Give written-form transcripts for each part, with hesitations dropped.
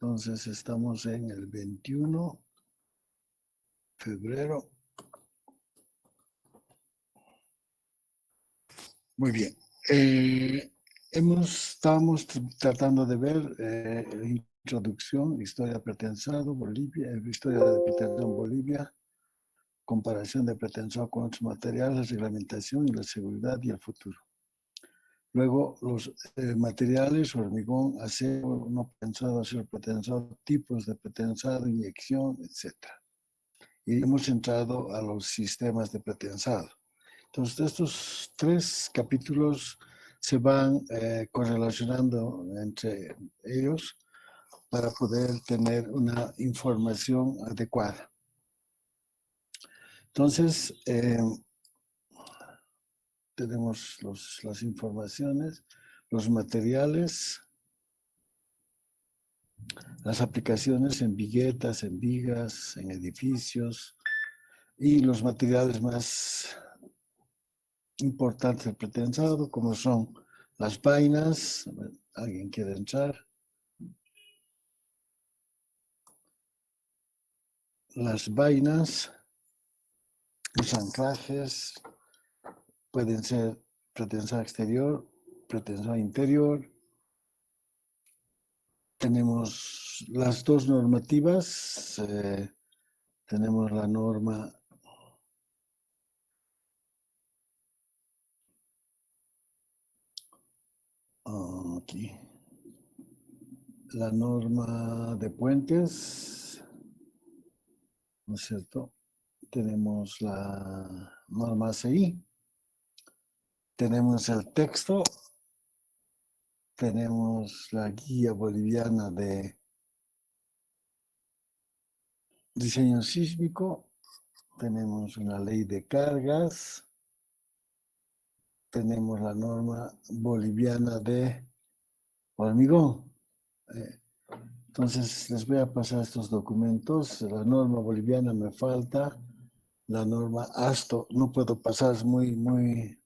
Entonces estamos en el 21 de febrero. Muy bien. Estamos tratando de ver introducción, historia de pretensado, Bolivia, historia de pretensado Bolivia, comparación de pretensado con otros materiales, reglamentación y la seguridad y el futuro. Luego, los materiales, hormigón, acero, no prensado, acero pretensado, tipos de pretensado, inyección, etc. Y hemos entrado a los sistemas de pretensado. Entonces, estos 3 capítulos se van correlacionando entre ellos para poder tener una información adecuada. Entonces, tenemos las informaciones, los materiales, las aplicaciones en viguetas, en vigas, en edificios y los materiales más importantes del pretensado, como son las vainas. ¿Alguien quiere entrar? Las vainas, los anclajes, pueden ser pretensado exterior, pretensado interior. Tenemos las 2 normativas. Tenemos la norma aquí, la norma de puentes, ¿no es cierto? Tenemos la norma ACI, tenemos el texto, tenemos la guía boliviana de diseño sísmico, tenemos una ley de cargas, tenemos la norma boliviana de hormigón. Entonces, les voy a pasar estos documentos. La norma boliviana me falta. La norma ASTO no puedo pasar, es muy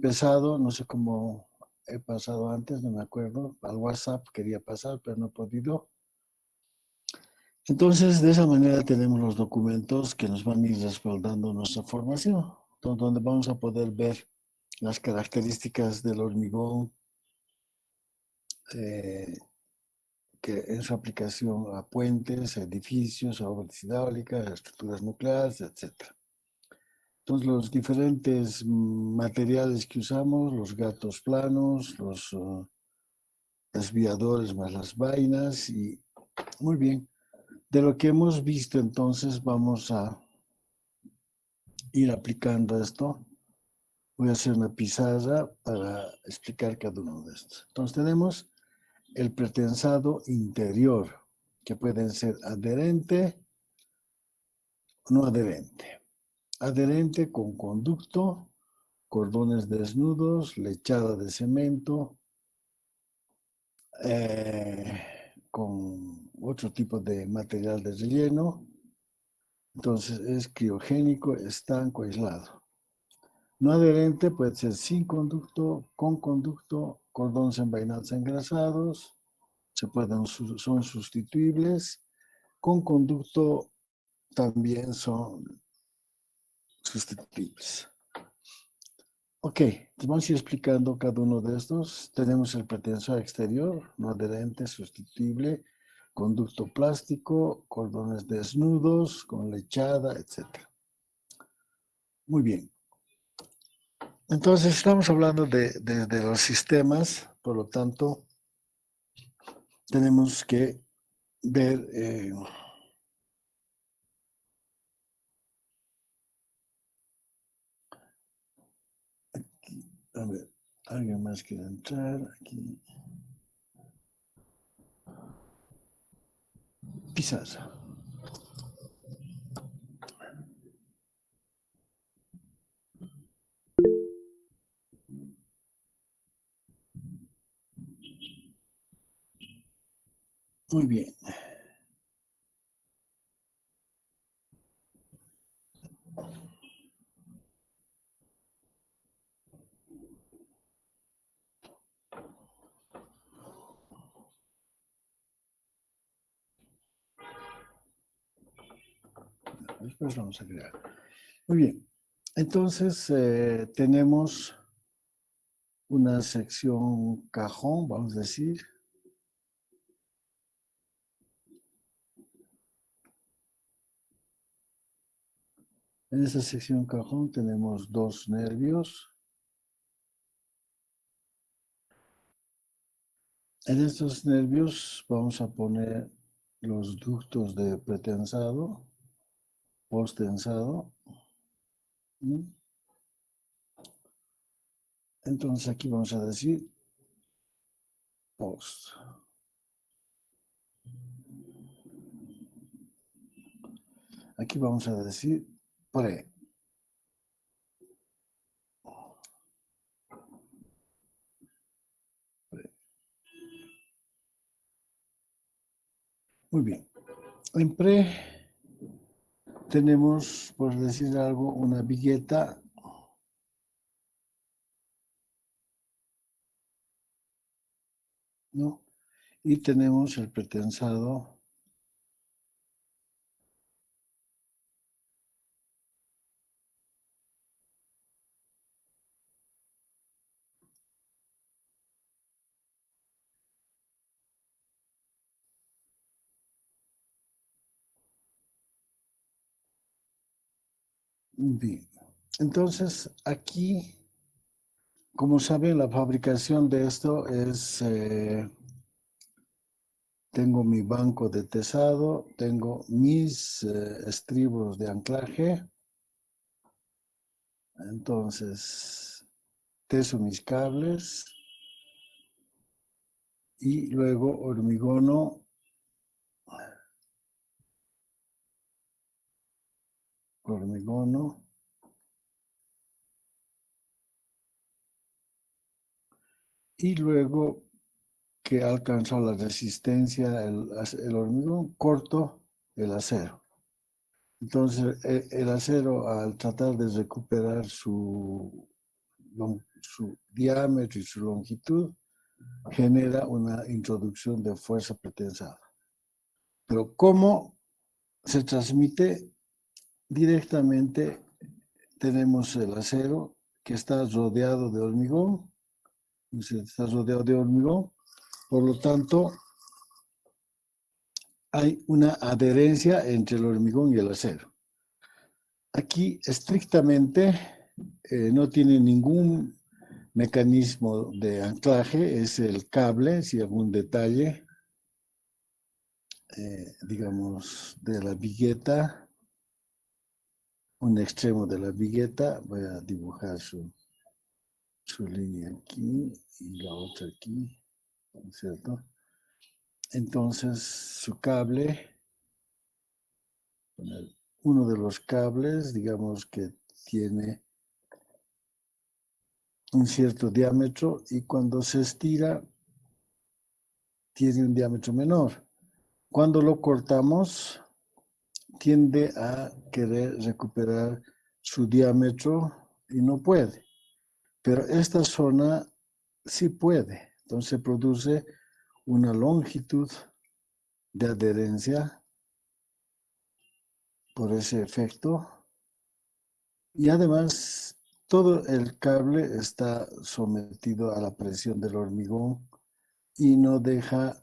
pesado. No sé cómo he pasado antes, no me acuerdo. Al WhatsApp quería pasar, pero no he podido. Entonces, de esa manera tenemos los documentos que nos van a ir respaldando nuestra formación, donde vamos a poder ver las características del hormigón, que en su aplicación a puentes, a edificios, a obras hidráulicas, a estructuras nucleares, etc. Entonces, los diferentes materiales que usamos, los gatos planos, los desviadores más las vainas, y muy bien. De lo que hemos visto, entonces, vamos a ir aplicando esto. Voy a hacer una pizarra para explicar cada uno de estos. Entonces, tenemos el pretensado interior, que pueden ser adherente o no adherente. Adherente con conducto, cordones desnudos, lechada de cemento, con otro tipo de material de relleno. Entonces es criogénico, estanco, aislado. No adherente puede ser sin conducto, con conducto, cordones envainados engrasados, son sustituibles. Con conducto también son sustituibles. Ok, vamos a ir explicando cada uno de estos. Tenemos el pretensor exterior, no adherente, sustituible, conducto plástico, cordones desnudos, con lechada, etc. Muy bien. Entonces, estamos hablando de los sistemas, por lo tanto, tenemos que ver... a ver, ¿alguien más quiere entrar? Aquí. Pizarra. Muy bien. Después vamos a crear. Muy bien. Entonces, tenemos una sección cajón, vamos a decir. En esta sección cajón tenemos dos nervios. En estos nervios vamos a poner los ductos de pretensado, posttensado. Entonces aquí vamos a decir post. Aquí vamos a decir pre. Muy bien. En pre tenemos, por decir algo, una vigueta. ¿No? Y tenemos el pretensado. Bien. Entonces, aquí, como saben, la fabricación de esto es, tengo mi banco de tesado, tengo mis estribos de anclaje, entonces teso mis cables y luego hormigono y luego que alcanzó la resistencia el hormigón, corto el acero. Entonces, el acero, al tratar de recuperar su diámetro y su longitud, genera una introducción de fuerza pretensada. Pero ¿cómo se transmite? Directamente tenemos el acero que está rodeado de hormigón, por lo tanto, hay una adherencia entre el hormigón y el acero. Aquí, estrictamente, no tiene ningún mecanismo de anclaje, es el cable, si algún detalle, digamos, de la vigueta, un extremo de la vigueta, voy a dibujar su línea aquí y la otra aquí, ¿cierto? Entonces, su cable, uno de los cables, digamos que tiene un cierto diámetro y cuando se estira tiene un diámetro menor. Cuando lo cortamos, tiende a querer recuperar su diámetro y no puede. Pero esta zona sí puede. Entonces se produce una longitud de adherencia por ese efecto. Y además, todo el cable está sometido a la presión del hormigón y no deja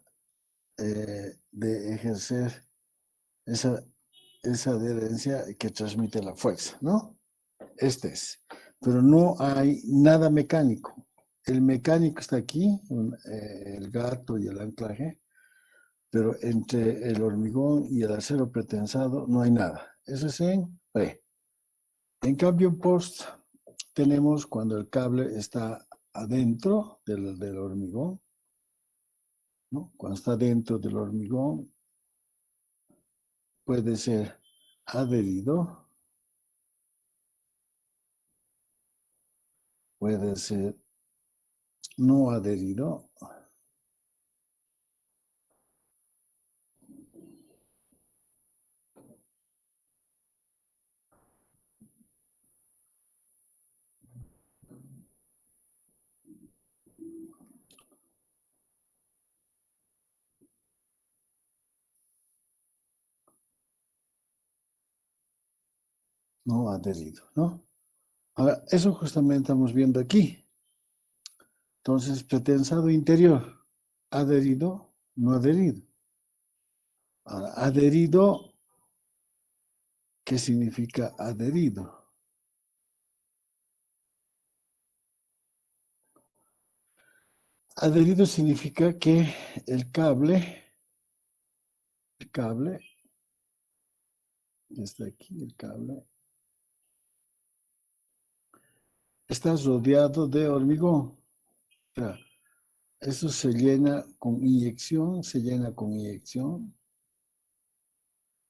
de ejercer esa adherencia que transmite la fuerza, ¿no? Este es. Pero no hay nada mecánico. El mecánico está aquí, el gato y el anclaje, pero entre el hormigón y el acero pretensado no hay nada. Eso es en pre. En cambio, en post tenemos cuando el cable está adentro del hormigón, ¿no? Cuando está dentro del hormigón, puede ser adherido, puede ser no adherido. no adherido, ¿no? Ahora, eso justamente estamos viendo aquí. Entonces, pretensado interior, adherido, no adherido. Ahora, adherido, ¿qué significa adherido? Adherido significa que el cable, está aquí el cable, está rodeado de hormigón. O sea, eso se llena con inyección,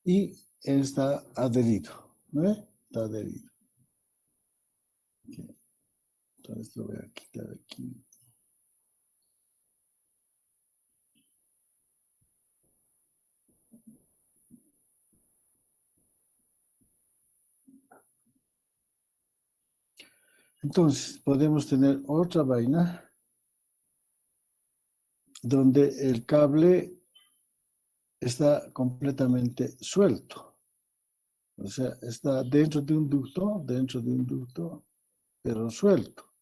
y está adherido, ¿no ve? Está adherido. Ok. Entonces lo voy a quitar aquí. Entonces podemos tener otra vaina donde el cable está completamente suelto. O sea, está dentro de un ducto, pero suelto.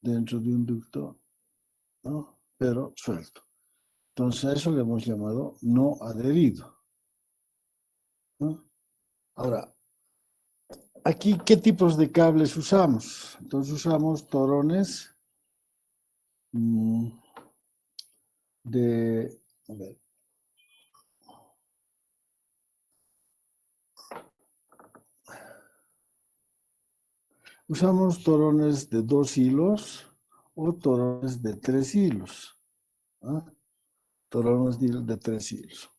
Dentro de un ducto, ¿no? Pero suelto. Entonces a eso le hemos llamado no adherido, ¿no? Ahora, aquí, ¿qué tipos de cables usamos? Entonces usamos torones de, a ver, usamos torones de 2 hilos o torones de 3 hilos, ¿no? Torones de 3 hilos.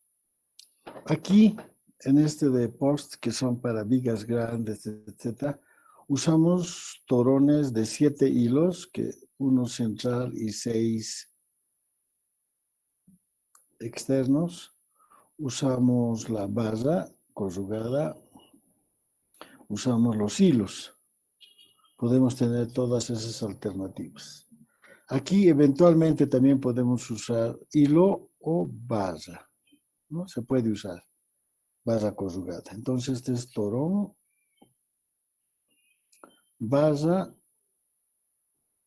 Aquí, en este de post, que son para vigas grandes, etcétera, usamos torones de 7 hilos, que uno central y 6 externos. Usamos la barra corrugada, usamos los hilos. Podemos tener todas esas alternativas. Aquí eventualmente también podemos usar hilo o barra, ¿no? Se puede usar barra corrugada. Entonces este es torón, barra,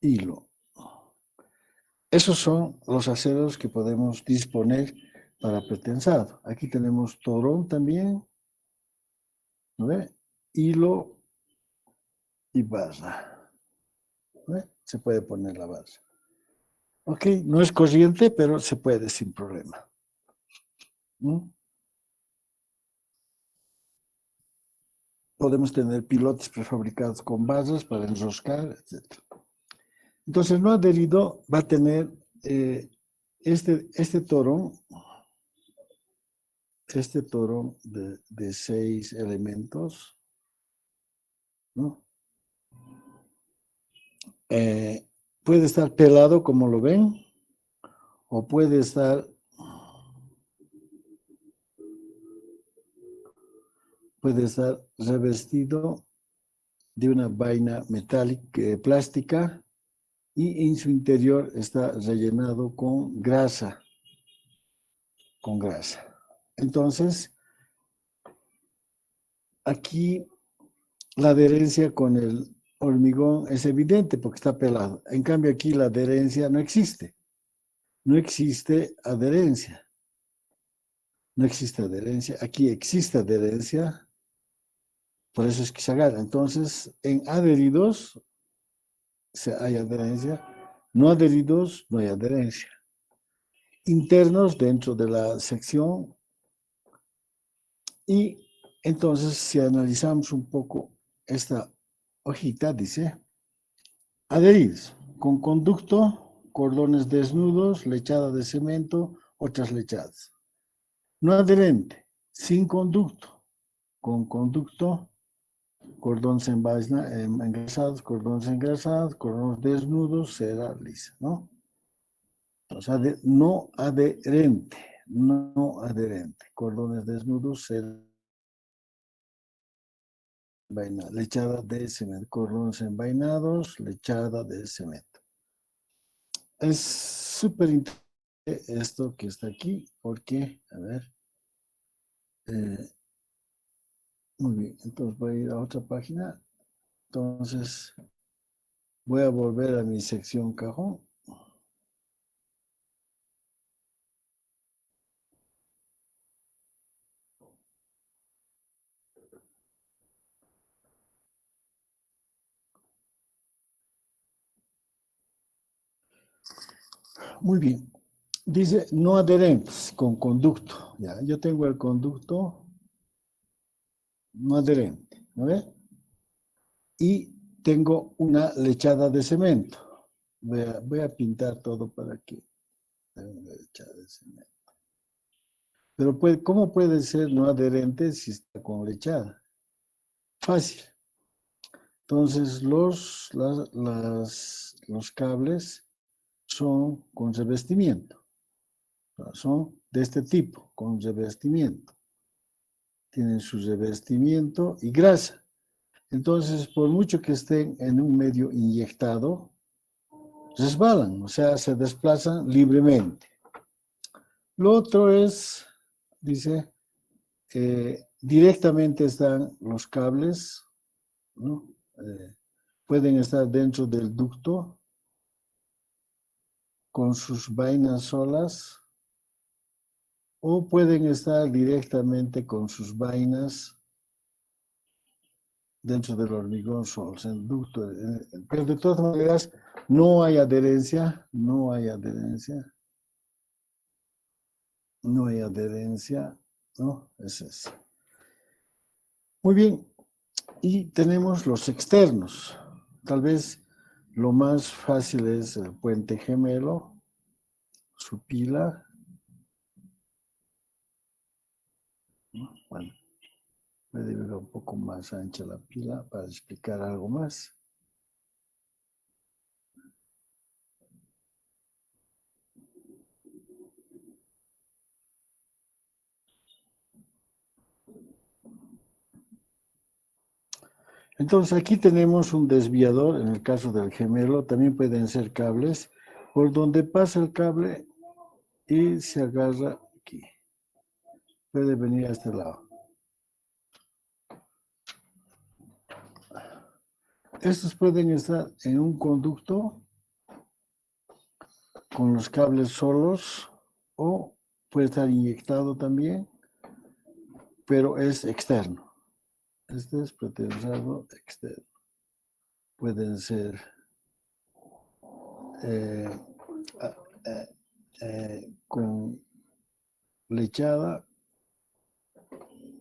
hilo. Esos son los aceros que podemos disponer para pretensado. Aquí tenemos torón también, ¿no ve? Hilo y barra, ¿no ve? Se puede poner la barra. Ok, no es corriente, pero se puede sin problema. ¿No? Podemos tener pilotes prefabricados con barras para enroscar, etc. Entonces, no adherido va a tener este torón de 6 elementos, ¿no? Puede estar pelado, como lo ven, o puede estar revestido de una vaina metálica, plástica, y en su interior está rellenado con grasa. Entonces, aquí la adherencia con el hormigón es evidente porque está pelado. En cambio, aquí la adherencia no existe. No existe adherencia. No existe adherencia. Aquí existe adherencia. Por eso es que se agarra. Entonces, en adheridos hay adherencia. No adheridos, no hay adherencia. Internos dentro de la sección. Y entonces, si analizamos un poco esta hojita, dice, adheridos, con conducto, cordones desnudos, lechada de cemento, otras lechadas. No adherente, sin conducto, con conducto, cordones engrasados, cordones desnudos, cera lisa, ¿no? Entonces, no adherente, cordones desnudos, cera vaina, lechada de cemento, cordones envainados, lechada de cemento. Es súper interesante esto que está aquí, porque, a ver, Muy bien, entonces voy a ir a otra página. Entonces voy a volver a mi sección cajón. Muy bien. Dice no adherentes con conducto. Ya, yo tengo el conducto no adherente, ¿no ve? Y tengo una lechada de cemento. Voy a pintar todo para que tenga una lechada de cemento. Pero ¿cómo puede ser no adherente si está con lechada? Fácil. Entonces los cables son con revestimiento. Son de este tipo, con revestimiento. Tienen su revestimiento y grasa. Entonces, por mucho que estén en un medio inyectado, resbalan, o sea, se desplazan libremente. Lo otro es, dice, directamente están los cables, ¿no? Pueden estar dentro del ducto con sus vainas solas o pueden estar directamente con sus vainas dentro del hormigón solos, en ducto. Pero de todas maneras, no hay adherencia, no hay adherencia, no hay adherencia, ¿no? Es eso. Muy bien, y tenemos los externos. Tal vez lo más fácil es el puente gemelo, su pila. Bueno, me debe un poco más ancha la pila para explicar algo más. Entonces aquí tenemos un desviador, en el caso del gemelo, también pueden ser cables, por donde pasa el cable y se agarra aquí. Puede venir a este lado. Estos pueden estar en un conducto con los cables solos o puede estar inyectado también, pero es externo. Este es pretensado externo. Pueden ser eh, con lechada,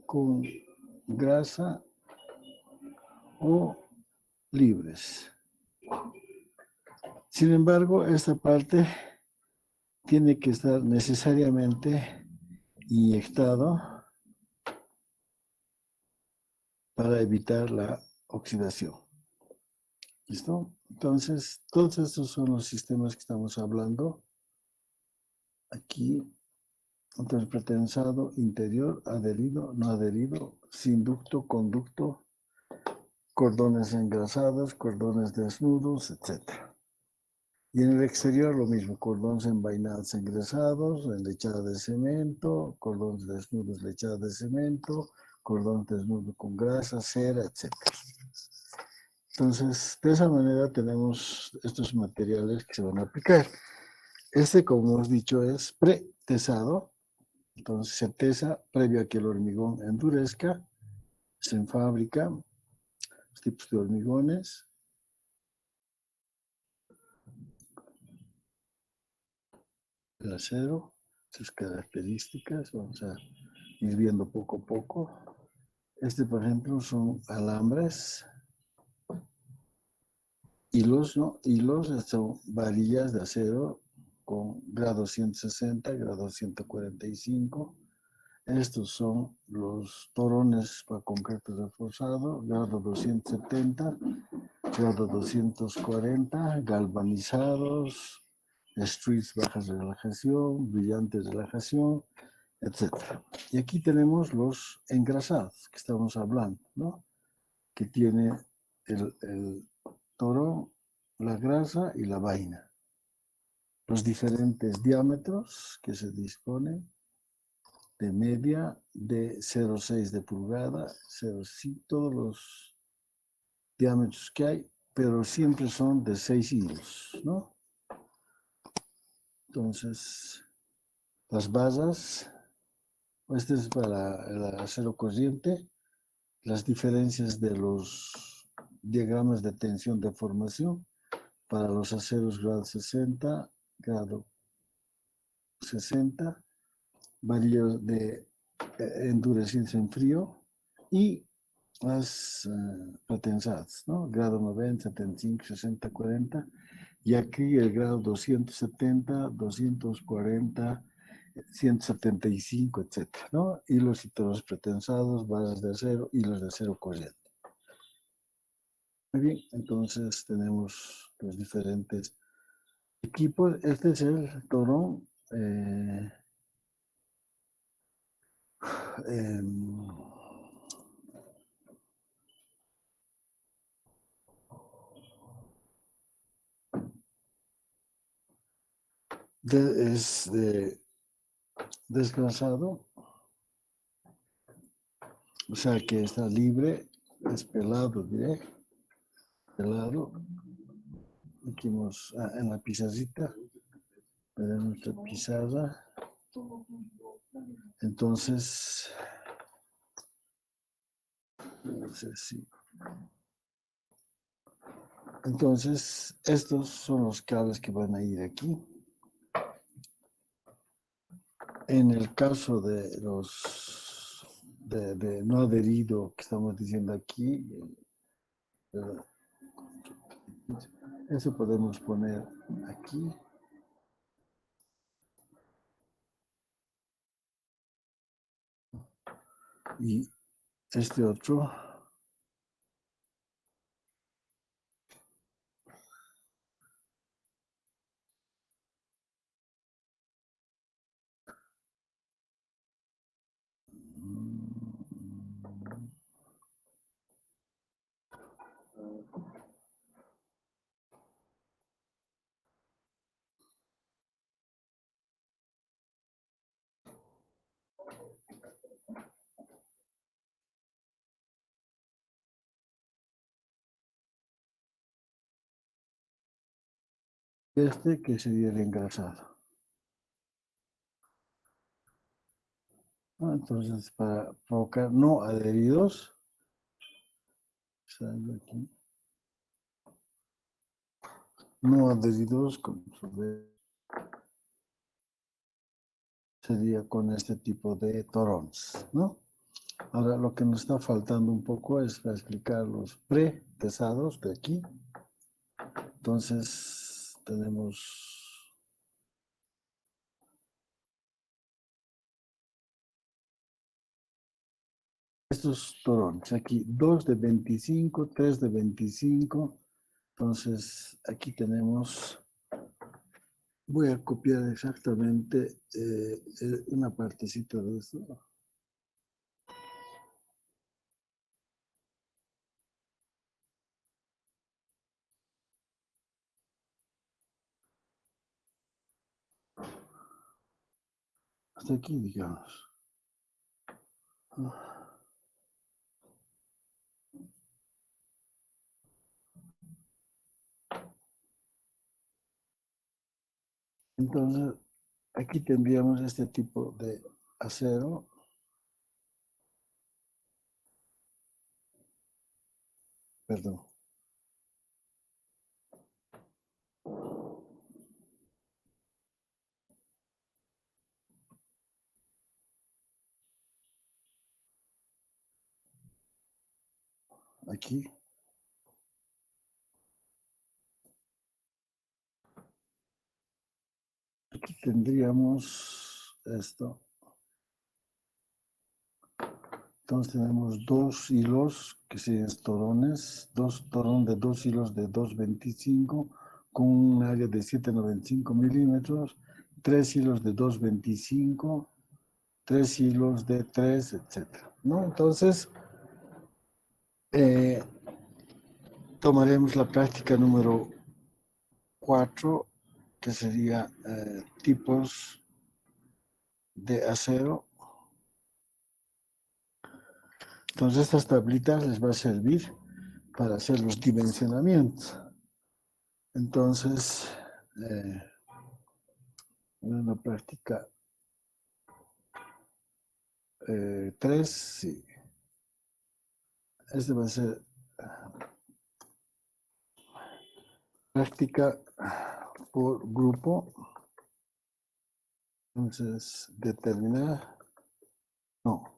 con grasa o libres. Sin embargo, esta parte tiene que estar necesariamente inyectado para evitar la oxidación. ¿Listo? Entonces, todos estos son los sistemas que estamos hablando. Aquí, entonces, pretensado, interior, adherido, no adherido, sin ducto, conducto, cordones engrasados, cordones desnudos, etc. Y en el exterior lo mismo, cordones envainados engrasados, lechada de cemento, cordones desnudos, lechada de cemento, cordón desnudo con grasa, cera, etc. Entonces, de esa manera tenemos estos materiales que se van a aplicar. Este, como hemos dicho, es pretesado. Entonces, se tesa previo a que el hormigón endurezca. Se fabrica los tipos de hormigones. El acero, sus características, vamos a ir viendo poco a poco. Este, por ejemplo, son alambres, hilos, ¿no? Hilos son varillas de acero con grado 160, grado 145. Estos son los torones para concreto reforzado, grado 270, grado 240, galvanizados, streets bajas de relajación, brillantes de relajación, etc. Y aquí tenemos los engrasados que estamos hablando, ¿no? Que tiene el toro, la grasa y la vaina. Los diferentes diámetros que se disponen de media, de 0,6 de pulgada, 0,5, todos los diámetros que hay, pero siempre son de 6 hilos, ¿no? Entonces, las basas, este es para el acero corriente, las diferencias de los diagramas de tensión de formación para los aceros grado 60, grado 60, varía de endurecidos en frío y las pretensadas, ¿no? Grado 90, 75, 60, 40. Y aquí el grado 270, 240, 175, etcétera, ¿no? Hilos y toros pretensados, barras de acero, hilos de acero corriente. Muy bien, entonces tenemos los diferentes equipos. Este es el torón. Es desgrasado, o sea que está libre, es pelado, diré, pelado. Metimos en la pizarrita, en nuestra pizarra. Entonces, no sé si. Entonces, estos son los cables que van a ir aquí. En el caso de los de no adherido que estamos diciendo aquí, eso podemos poner aquí. Y este otro. Este que sería el engrasado. Entonces, para provocar no adheridos, aquí, no adheridos sería con este tipo de torons, ¿no? Ahora lo que nos está faltando un poco es para explicar los pre-pesados de aquí. Entonces, tenemos estos torones aquí, 2 de 25, 3 de 25. Entonces, aquí tenemos, voy a copiar exactamente una partecita de esto. Hasta aquí, digamos. Entonces, aquí tendríamos este tipo de acero. Perdón. Aquí. Aquí tendríamos esto. Entonces tenemos dos hilos que serían torones, dos torones de dos hilos de 2,25 con un área de 7,95 milímetros, tres hilos de 2,25, tres hilos de 3, etc. ¿No? Entonces, tomaremos la práctica número 4, que sería tipos de acero. Entonces estas tablitas les va a servir para hacer los dimensionamientos. Entonces, en la práctica 3, sí. Este va a ser práctica por grupo. Entonces, determinar, no,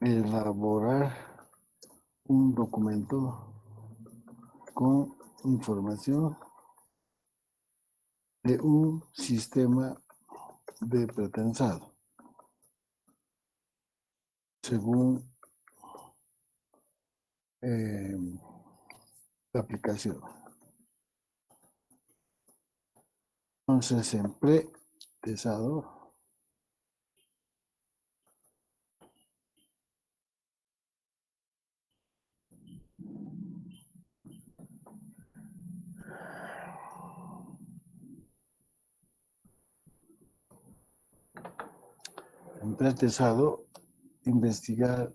elaborar un documento con información de un sistema de pretensado, según la aplicación. Entonces, en pretensado, investigar,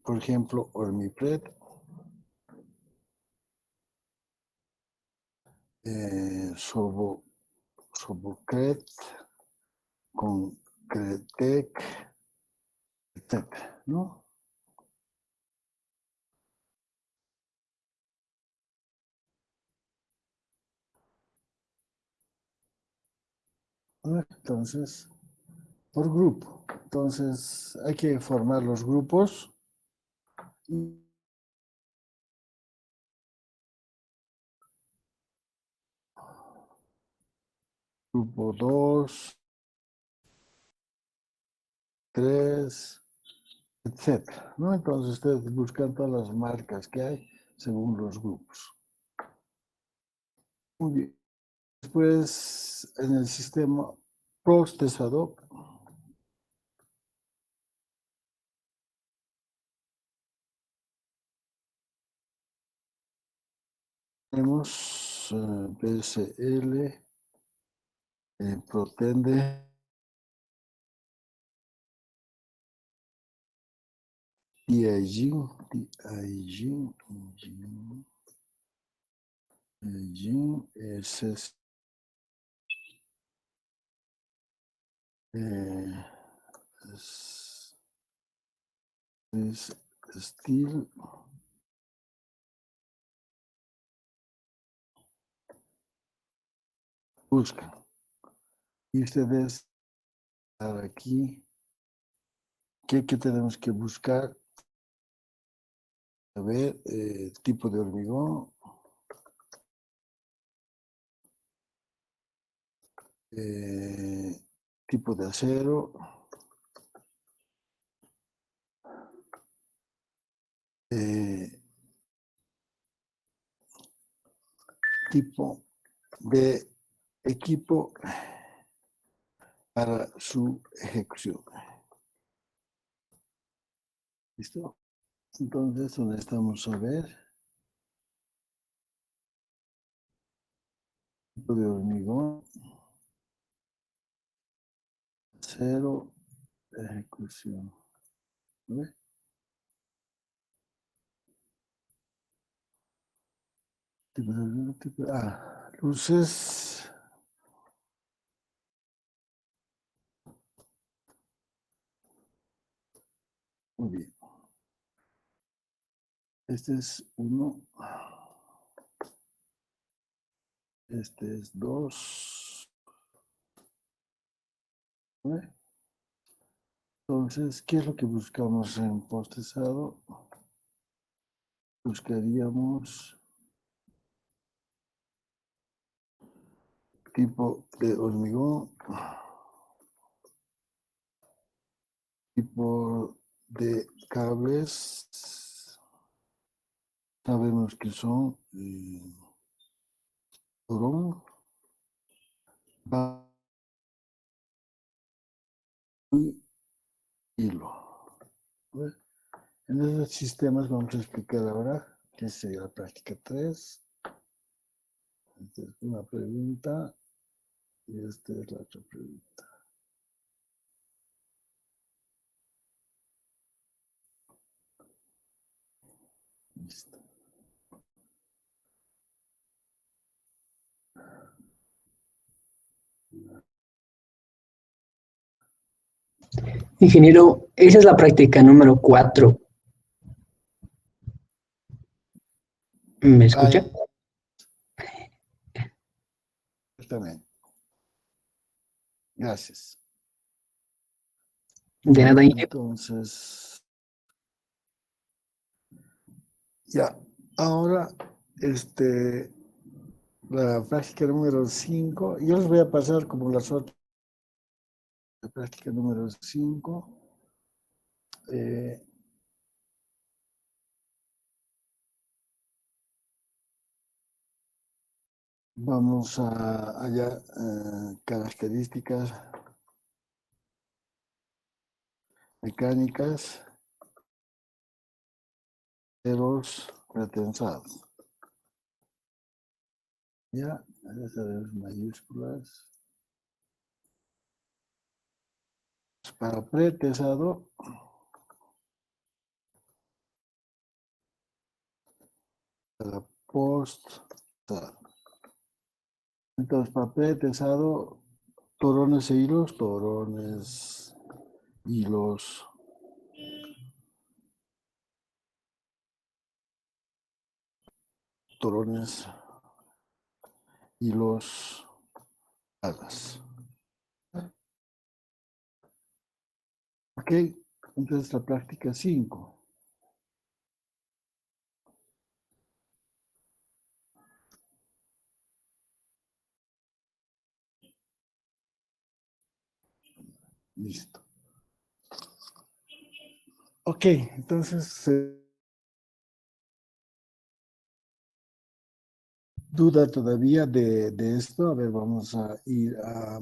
por ejemplo, Ormipred, Sobocred, Concretec, etcétera, ¿no? Entonces, por grupo. Entonces, hay que formar los grupos. Grupo 2, 3, etcétera, ¿no? Entonces, ustedes buscan todas las marcas que hay según los grupos. Muy bien. Después, en el sistema procesado, tenemos PSL, Protende, DIG, es Steel, buscan. Y ustedes aquí, ¿qué tenemos que buscar? A ver, tipo de hormigón, tipo de acero, tipo de equipo para su ejecución. ¿Listo? Entonces, necesitamos saber tipo de hormigón, acero, ejecución. ¿Ve? Luces. Muy bien. Este es 1. Este es 2. Entonces, ¿qué es lo que buscamos en procesado? Buscaríamos tipo de hormigón, tipo de cables. Sabemos que son porón, y hilo. En esos sistemas vamos a explicar ahora qué sería la práctica 3. Esta es una pregunta y esta es la otra pregunta. Listo. Ingeniero, esa es la práctica número 4. ¿Me escucha? Exactamente. Gracias. De Bueno, nada, ingeniero. entonces, ya. Ahora, la práctica número 5, yo les voy a pasar como las otras. La práctica número 5. Vamos a allá, características mecánicas de los pretensados. Ya, letras mayúsculas. Para pretensado, para post. Entonces, para pretensado, torones e hilos, torones, hilos, torones, hilos, alas. Ok, entonces la práctica 5. Listo. Ok, entonces, duda todavía de esto. A ver, vamos a ir a...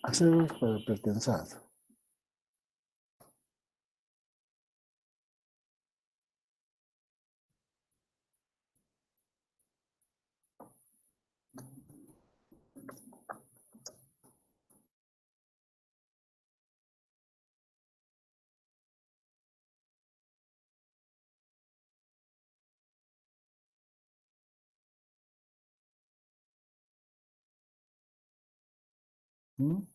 hacerlos para pretensado. ¿Mm?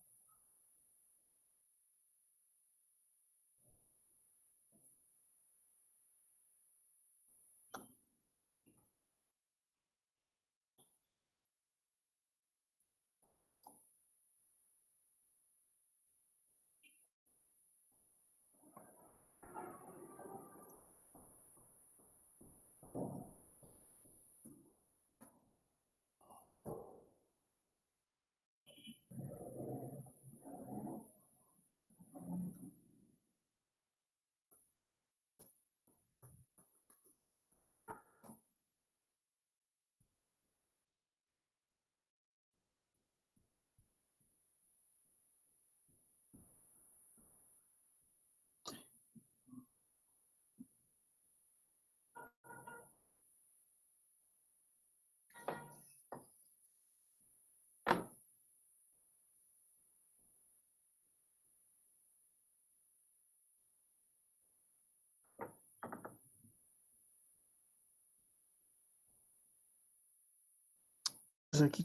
Pues aquí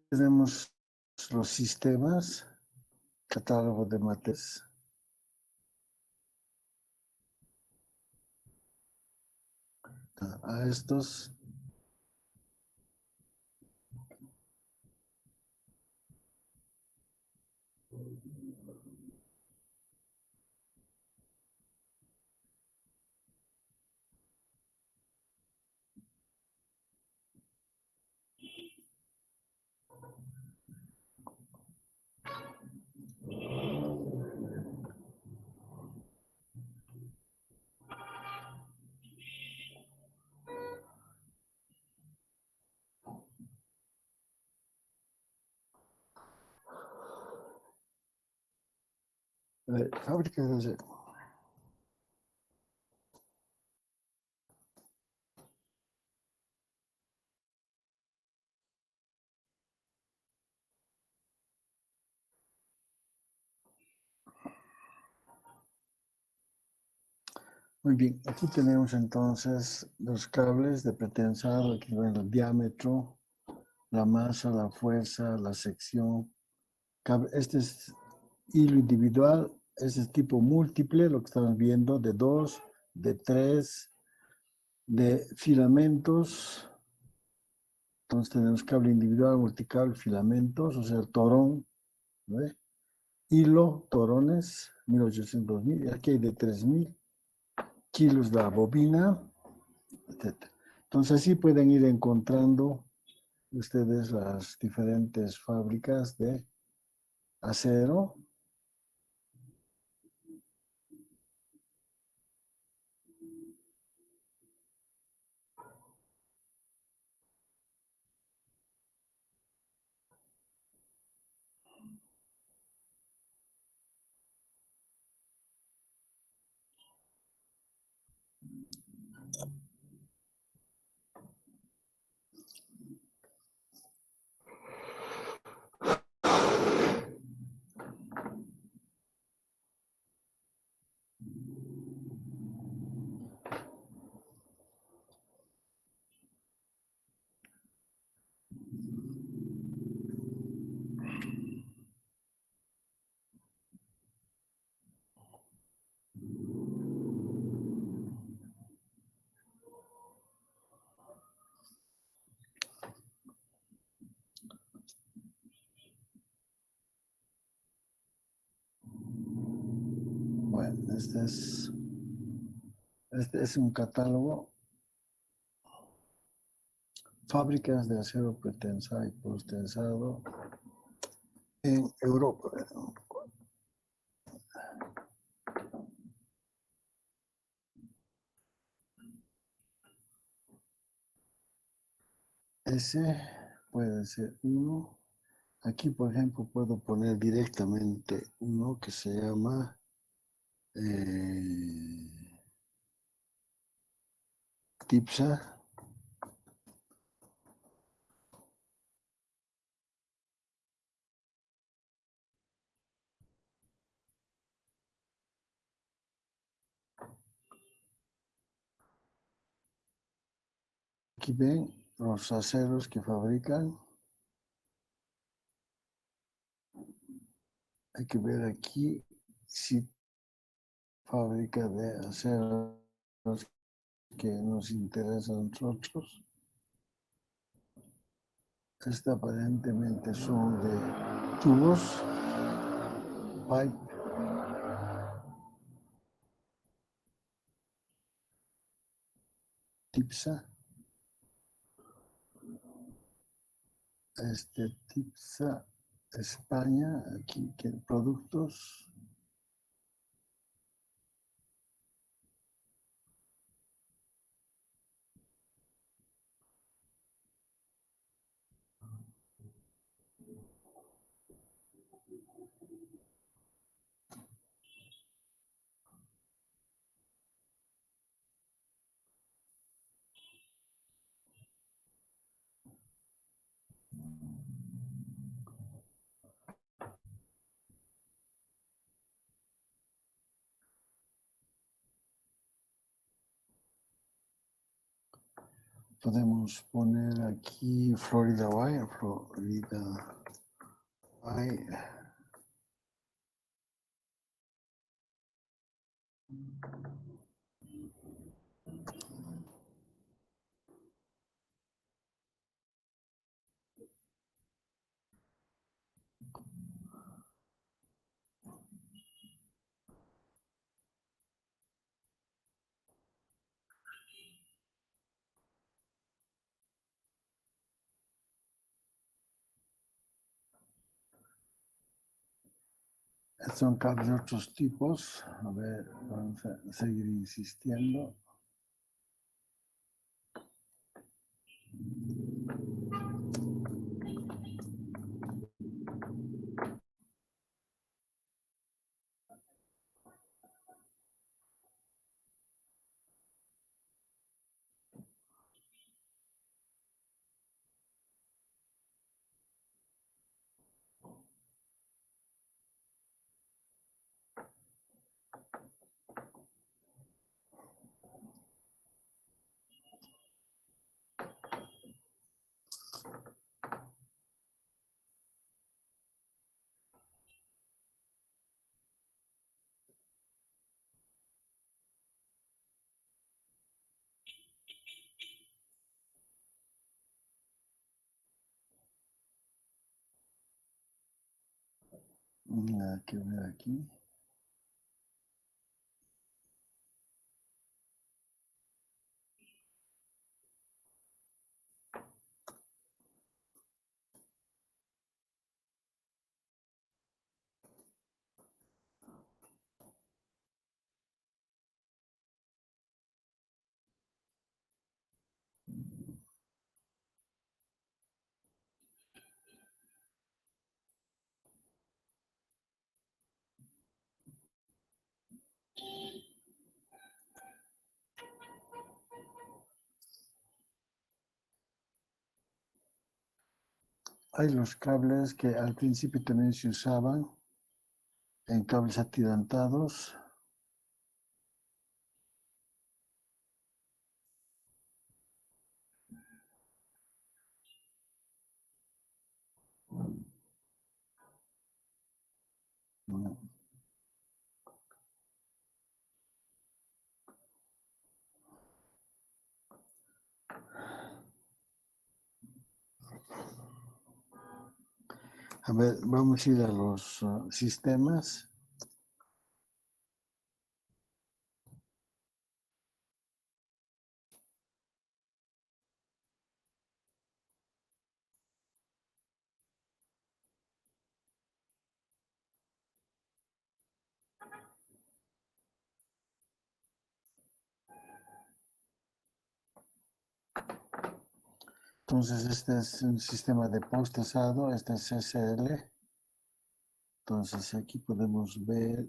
tenemos los sistemas, catálogo de materias. A estos fábricas de Muy bien, aquí tenemos entonces los cables de pretensado, aquí ven el diámetro, la masa, la fuerza, la sección. Este es hilo individual, este es tipo múltiple, lo que estamos viendo, de 2, de 3, de filamentos. Entonces tenemos cable individual, multicable, filamentos, o sea, el torón, ¿ve? Hilo, torones, 1800, 2000, y aquí hay de 3000 kilos la bobina, etc. Entonces así pueden ir encontrando ustedes las diferentes fábricas de acero. Bueno, este es un catálogo. Fábricas de acero pretensado y postensado en Europa. Ese puede ser uno. Aquí, por ejemplo, puedo poner directamente uno que se llama TIPSA. Aquí ven los aceros que fabrican. Hay que ver aquí si fábrica de aceros que nos interesan a nosotros. Esta aparentemente son de tubos, pipe. TIPSA. TIPSA España, aquí que productos. Podemos poner aquí Florida Wire, Florida Wire. Son cables de otros tipos. A ver, vamos a seguir insistiendo. Nada que ver aquí. Hay los cables que al principio también se usaban en cables atirantados. A ver, vamos a ir a los sistemas. Entonces, este es un sistema de postesado, este es CCL. Entonces, aquí podemos ver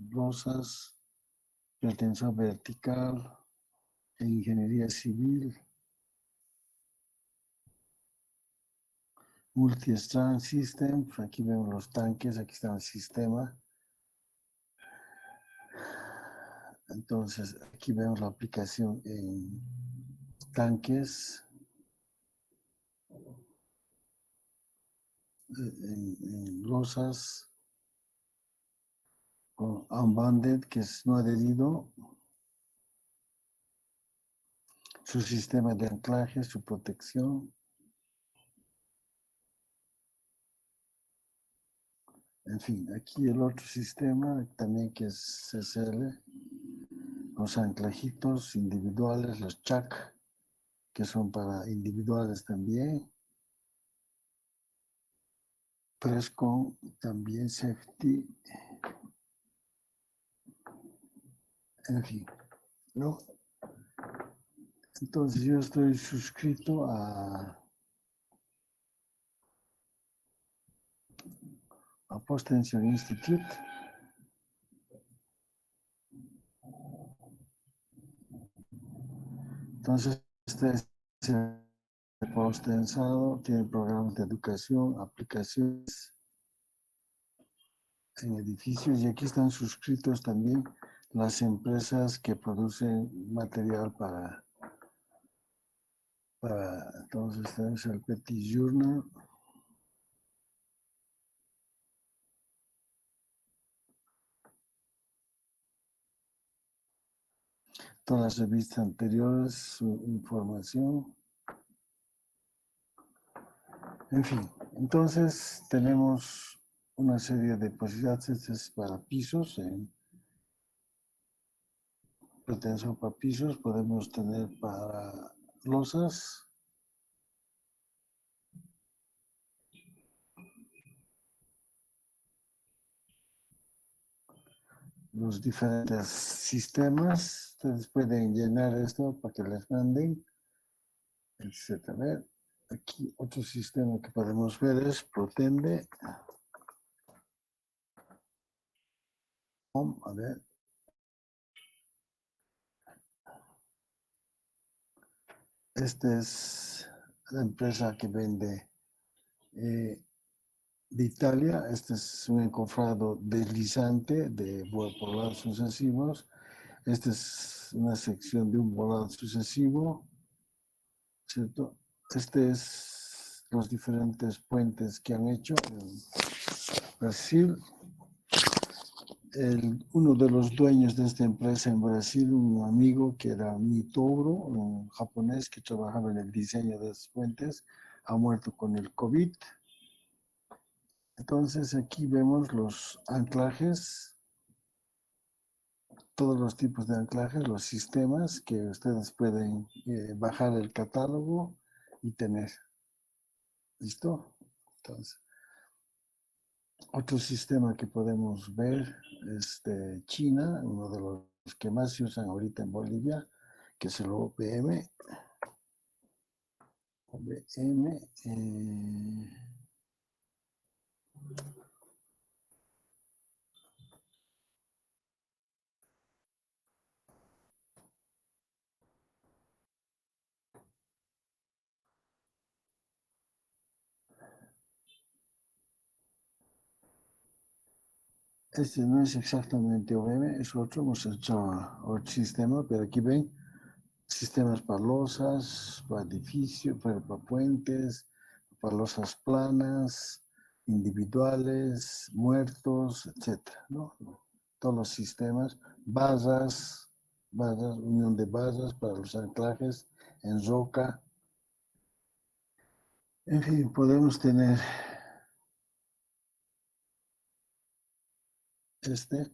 losas, pretensión vertical, e ingeniería civil, multi-strand system. Aquí vemos los tanques, aquí está el sistema. Entonces, aquí vemos la aplicación en tanques, en losas, con unbounded, que es no adherido, su sistema de anclaje, su protección. En fin, aquí el otro sistema también que es CCL, los anclajitos individuales, los chuck, que son para individuales también. Prescon también safety. En fin, ¿no? Entonces yo estoy suscrito a Post Tension Institute. Entonces, este es el post tensado, tiene programas de educación, aplicaciones en edificios, y aquí están suscritos también las empresas que producen material entonces tenemos el Petit Journal, todas las revistas anteriores, su información. En fin, entonces tenemos una serie de posibilidades para pisos, en pretensión para pisos, podemos tener para losas, los diferentes sistemas. Ustedes pueden llenar esto para que les manden, etc. Aquí otro sistema que podemos ver es Protende. A ver. Esta es la empresa que vende de Italia. Este es un encofrado deslizante de poblados sucesivos. Esta es una sección de un poblado sucesivo, ¿cierto? Este es los diferentes puentes que han hecho en Brasil. Uno de los dueños de esta empresa en Brasil, un amigo que era Mitobro, un japonés que trabajaba en el diseño de los puentes, ha muerto con el COVID. Entonces aquí vemos los anclajes, todos los tipos de anclajes, los sistemas que ustedes pueden bajar el catálogo y tener. ¿Listo? Entonces, otro sistema que podemos ver es de China, uno de los que más se usan ahorita en Bolivia, que es el OPM. OPM este no es exactamente OPM, es otro, hemos hecho otro sistema, pero aquí ven sistemas para losas, para edificios, para puentes, para losas planas, individuales, muertos, etcétera, ¿no? Todos los sistemas, barras, unión de barras para los anclajes en roca. En fin, podemos tener este.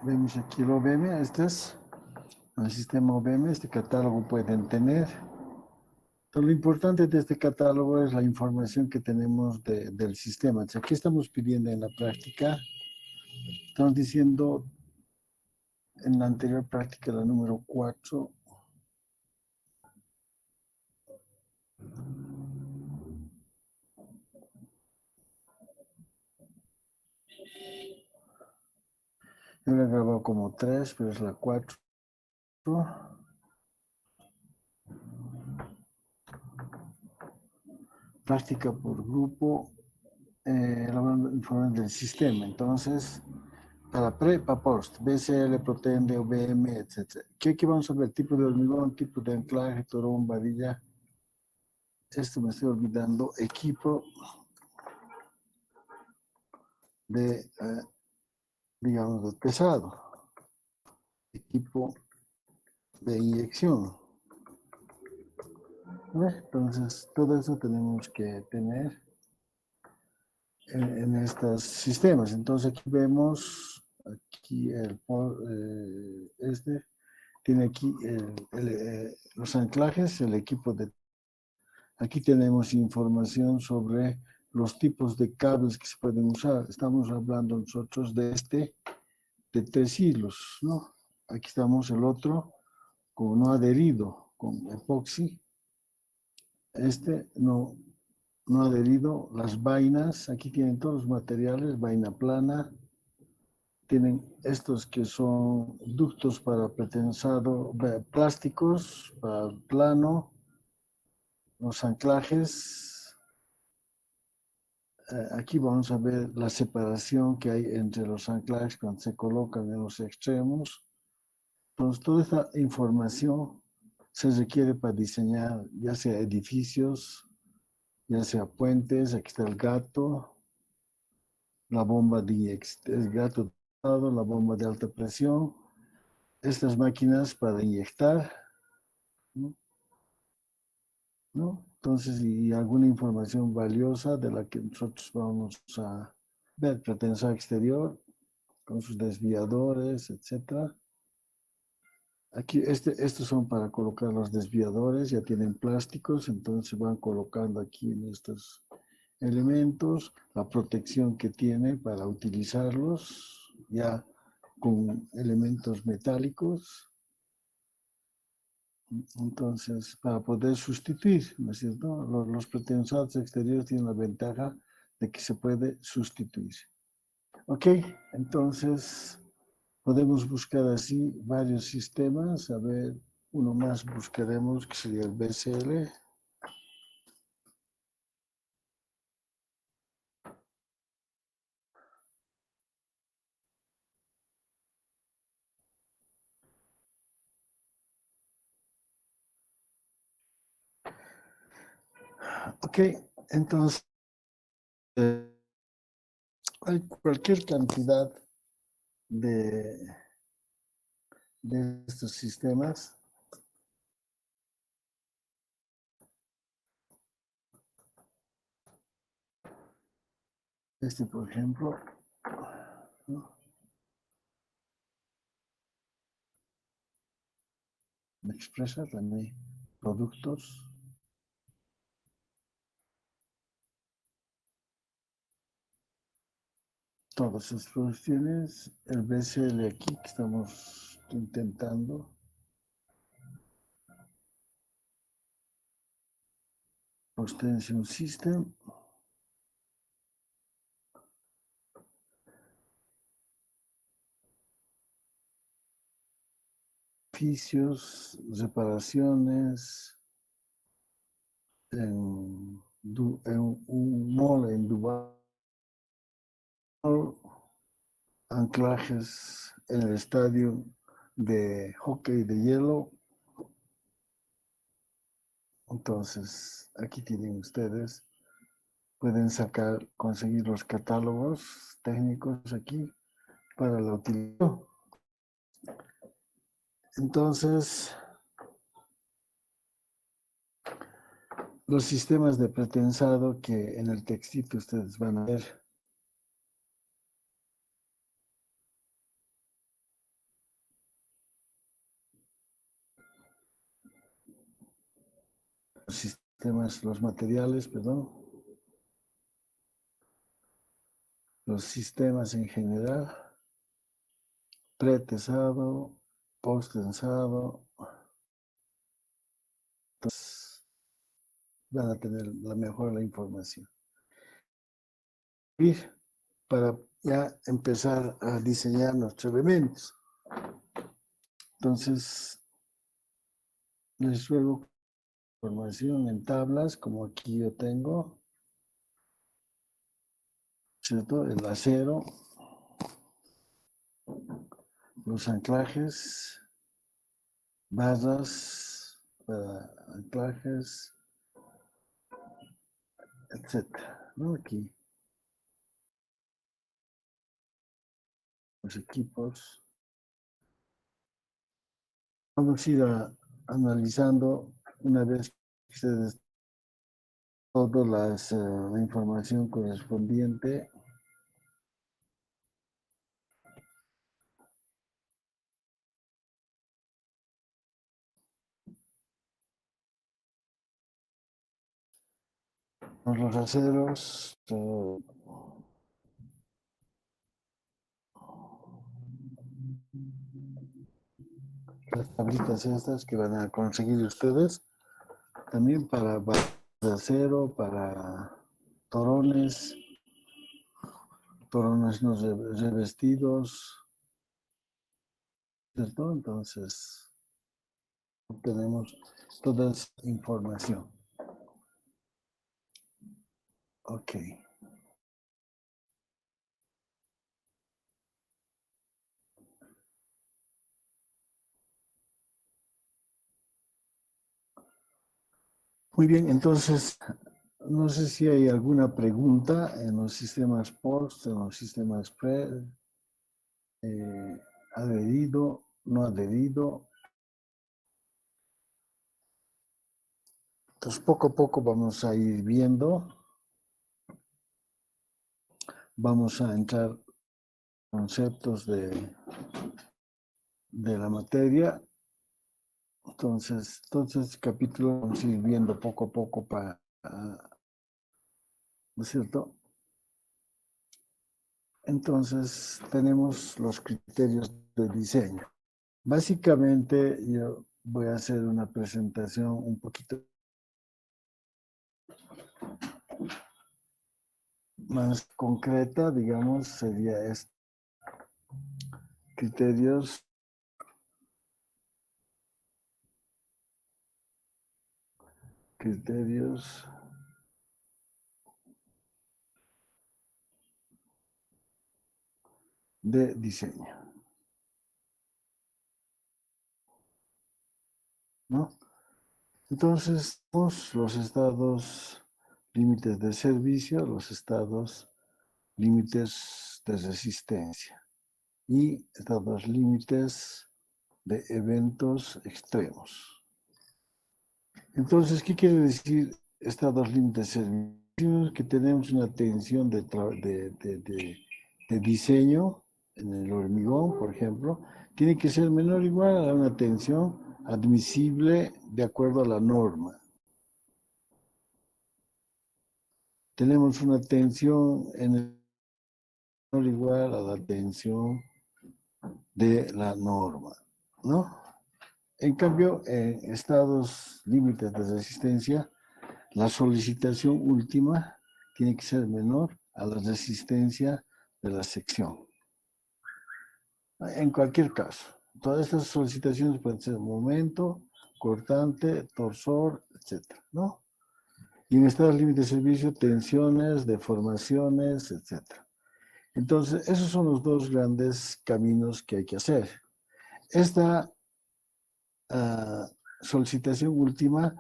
Vemos aquí el OBM, este es el sistema OBM, este catálogo pueden tener. Pero lo importante de este catálogo es la información que tenemos del sistema. O sea, ¿qué estamos pidiendo en la práctica? Estamos diciendo en la anterior práctica, la número 4, yo la he grabado como 3, pero es la 4. Práctica por grupo, la información del sistema. Entonces, para pre, para post, BCL, Protende, OBM, etc. ¿Qué aquí vamos a ver? Tipo de hormigón, tipo de anclaje, torón, varilla. Esto me estoy olvidando. Equipo de, digamos, de pesado. Equipo de inyección. Entonces, todo eso tenemos que tener en estos sistemas. Entonces, aquí vemos, aquí este tiene aquí los anclajes, el equipo de... Aquí tenemos información sobre los tipos de cables que se pueden usar. Estamos hablando nosotros de de 3 hilos, ¿no? Aquí estamos el otro, como no adherido, con epoxi. No adherido, las vainas, aquí tienen todos los materiales, vaina plana, tienen estos que son ductos para pretensado, plásticos, para el plano, los anclajes. Aquí vamos a ver la separación que hay entre los anclajes cuando se colocan en los extremos. Entonces, toda esta información se requiere para diseñar ya sea edificios, ya sea puentes, aquí está el gato, la bomba de el gato, la bomba de alta presión, estas máquinas para inyectar, ¿no? ¿No? Entonces, y alguna información valiosa de la que nosotros vamos a ver, pretensor exterior, con sus desviadores, etcétera. Aquí, estos son para colocar los desviadores, ya tienen plásticos, entonces van colocando aquí en estos elementos la protección que tiene para utilizarlos ya con elementos metálicos. Entonces, para poder sustituir, ¿no es cierto? Los pretensados exteriores tienen la ventaja de que se puede sustituir. Ok, entonces podemos buscar así varios sistemas. A ver, uno más buscaremos que sería el BCL. Ok, entonces hay cualquier cantidad de, de estos sistemas. Este, por ejemplo, ¿no? Me expresa también productos. Todas sus producciones, el BCL aquí que estamos intentando. Extension System. Oficios, reparaciones, en un mall en Dubái, anclajes en el estadio de hockey de hielo. Entonces, aquí tienen ustedes, pueden conseguir los catálogos técnicos aquí para la utilización. Entonces, los sistemas de pretensado que en el textito ustedes van a ver. Los sistemas, los materiales, perdón. Los sistemas en general. Pretensado, post-tensado. Entonces, van a tener la información. Y para ya empezar a diseñar nuestros elementos. Entonces, les ruego información en tablas, como aquí yo tengo, ¿cierto? El acero, los anclajes, barras para anclajes, etcétera, ¿no? Aquí, los equipos. Vamos a ir analizando una vez que ustedes toda la información correspondiente. Los aceros, las tablitas estas que van a conseguir ustedes, también para barras de acero, para torones, torones no revestidos, ¿cierto? Entonces, obtenemos toda esa información. Ok. Muy bien, entonces, no sé si hay alguna pregunta en los sistemas post, en los sistemas pre, adherido, no adherido. Entonces, poco a poco vamos a ir viendo, vamos a entrar conceptos de la materia Entonces, todo este capítulo vamos a ir viendo poco a poco para, ¿no es cierto? Entonces, tenemos los criterios de diseño. Básicamente, yo voy a hacer una presentación un poquito más concreta, digamos, sería este. Criterios de diseño, ¿no? Entonces, los estados límites de servicio, los estados límites de resistencia y estados límites de eventos extremos. Entonces, ¿qué quiere decir estados límites de servicio? Que tenemos una tensión de diseño en el hormigón, por ejemplo, tiene que ser menor o igual a una tensión admisible de acuerdo a la norma. Tenemos una tensión en el menor o igual a la tensión de la norma, ¿no? En cambio, en estados límites de resistencia, la solicitación última tiene que ser menor a la resistencia de la sección. En cualquier caso, todas estas solicitaciones pueden ser momento, cortante, torsor, etc., ¿no? Y en estados límites de servicio, tensiones, deformaciones, etc. Entonces, esos son los dos grandes caminos que hay que hacer. Esta solicitación última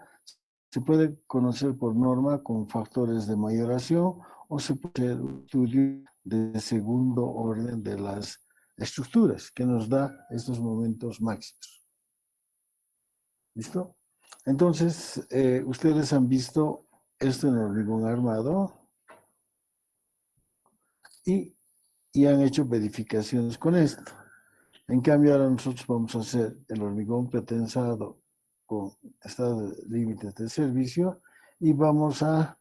se puede conocer por norma con factores de mayoración o se puede hacer un estudio de segundo orden de las estructuras que nos da estos momentos máximos. ¿Listo? Entonces, ustedes han visto esto en el hormigón armado y han hecho verificaciones con esto. En cambio, ahora nosotros vamos a hacer el hormigón pretensado con estados límites de servicio y vamos a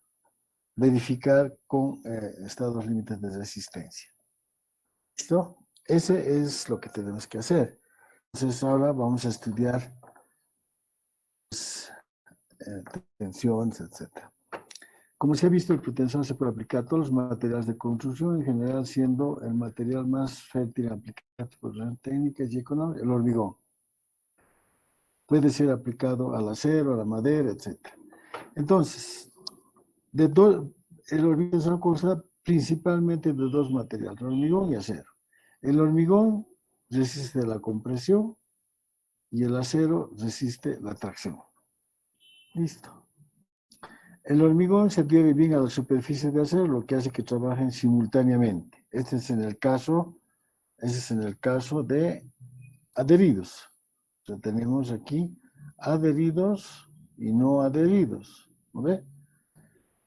verificar con estados límites de resistencia. ¿Listo? Ese es lo que tenemos que hacer. Entonces ahora vamos a estudiar pues, tensiones, etc. Como se ha visto, el pretensor se puede aplicar a todos los materiales de construcción, en general siendo el material más fértil en aplicar por técnicas y económicas, el hormigón. Puede ser aplicado al acero, a la madera, etc. Entonces, el hormigón se consta principalmente de dos materiales, hormigón y acero. El hormigón resiste la compresión y el acero resiste la tracción. Listo. El hormigón se adhiere bien a la superficie de acero, lo que hace que trabajen simultáneamente. Ese es en el caso de adheridos. O sea, tenemos aquí adheridos y no adheridos. ¿No ve?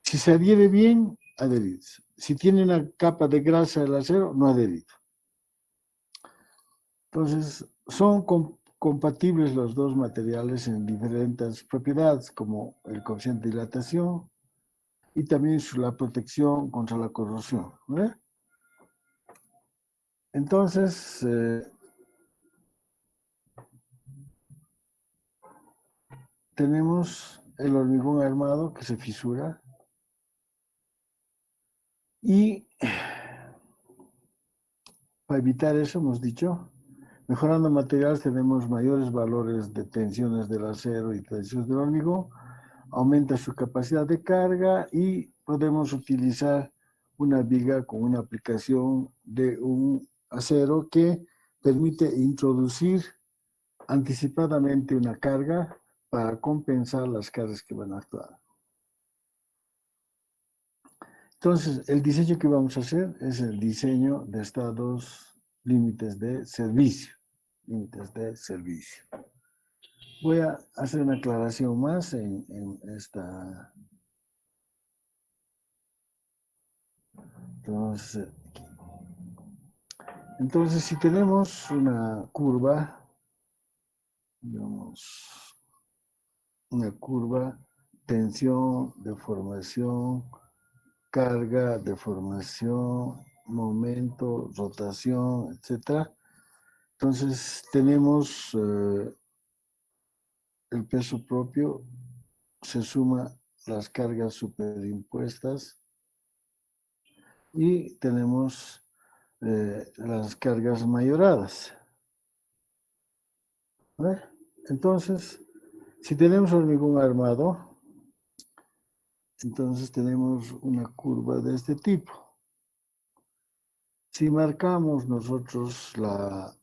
Si se adhiere bien, adheridos. Si tiene una capa de grasa del acero, no adherido. Entonces, son compatibles los dos materiales en diferentes propiedades, como el coeficiente de dilatación y también la protección contra la corrosión. ¿Ve? Entonces, tenemos el hormigón armado que se fisura y para evitar eso, hemos dicho, mejorando materiales tenemos mayores valores de tensiones del acero y tensiones del hormigón, aumenta su capacidad de carga y podemos utilizar una viga con una aplicación de un acero que permite introducir anticipadamente una carga para compensar las cargas que van a actuar. Entonces, el diseño que vamos a hacer es el diseño de estados límites de servicio. Límites de servicio. Voy a hacer una aclaración más en esta. Entonces, si tenemos una curva, digamos, una curva, tensión, deformación, carga, deformación, momento, rotación, etc. Entonces tenemos el peso propio, se suma las cargas superimpuestas y tenemos las cargas mayoradas. ¿Vale? Entonces, si tenemos hormigón armado, entonces tenemos una curva de este tipo. Si marcamos nosotros la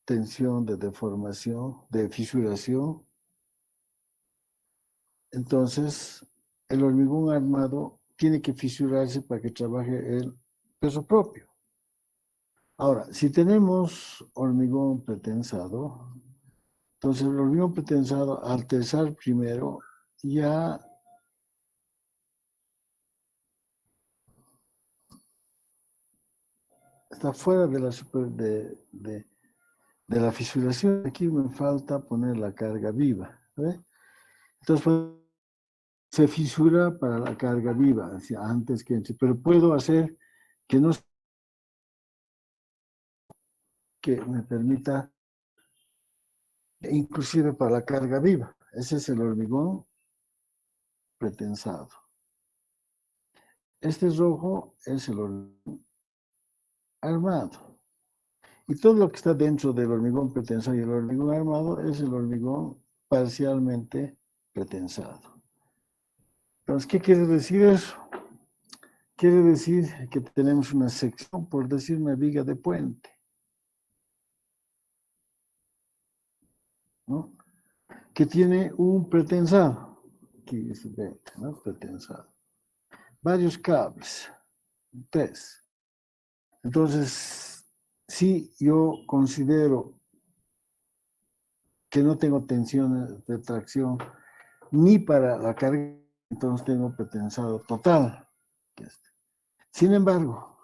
tensión de deformación, de fisuración, entonces el hormigón armado tiene que fisurarse para que trabaje el peso propio. Ahora, si tenemos hormigón pretensado, entonces el hormigón pretensado al tensar primero ya está fuera de la fisuración. Aquí me falta poner la carga viva. ¿Ve? Entonces se fisura para la carga viva, antes que entre, pero puedo hacer que no que me permita inclusive para la carga viva. Ese es el hormigón pretensado. Este rojo es el hormigón armado. Y todo lo que está dentro del hormigón pretensado y el hormigón armado es el hormigón parcialmente pretensado. Entonces, ¿qué quiere decir eso? Quiere decir que tenemos una sección, por decir una viga de puente, ¿no? Que tiene un pretensado. Aquí es 20, ¿no? Pretensado. Varios cables, 3. Entonces, si yo considero que no tengo tensiones de tracción ni para la carga, entonces tengo pretensado total. Sin embargo,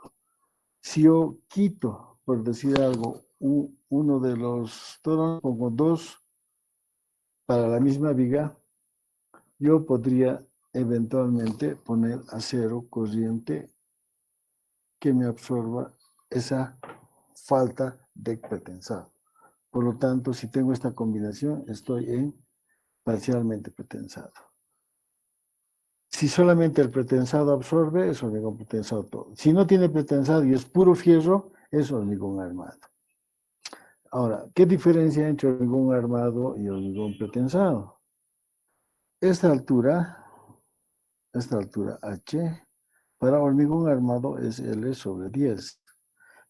si yo quito, por decir algo, uno de los torones, pongo 2 para la misma viga, yo podría eventualmente poner acero corriente que me absorba esa falta de pretensado. Por lo tanto, si tengo esta combinación, estoy en parcialmente pretensado. Si solamente el pretensado absorbe, es hormigón pretensado todo. Si no tiene pretensado y es puro fierro, es hormigón armado. Ahora, ¿qué diferencia hay entre hormigón armado y hormigón pretensado? Esta altura H, para hormigón armado es L sobre 10.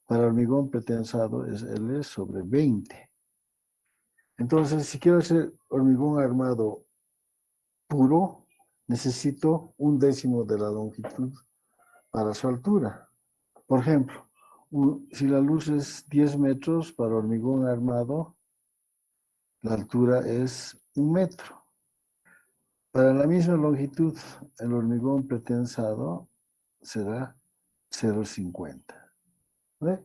Para hormigón pretensado es L sobre 20. Entonces, si quiero hacer hormigón armado puro, necesito 1/10 de la longitud para su altura. Por ejemplo, si la luz es 10 metros para hormigón armado, la altura es 1 metro. Para la misma longitud, el hormigón pretensado será 0,50. ¿Ve?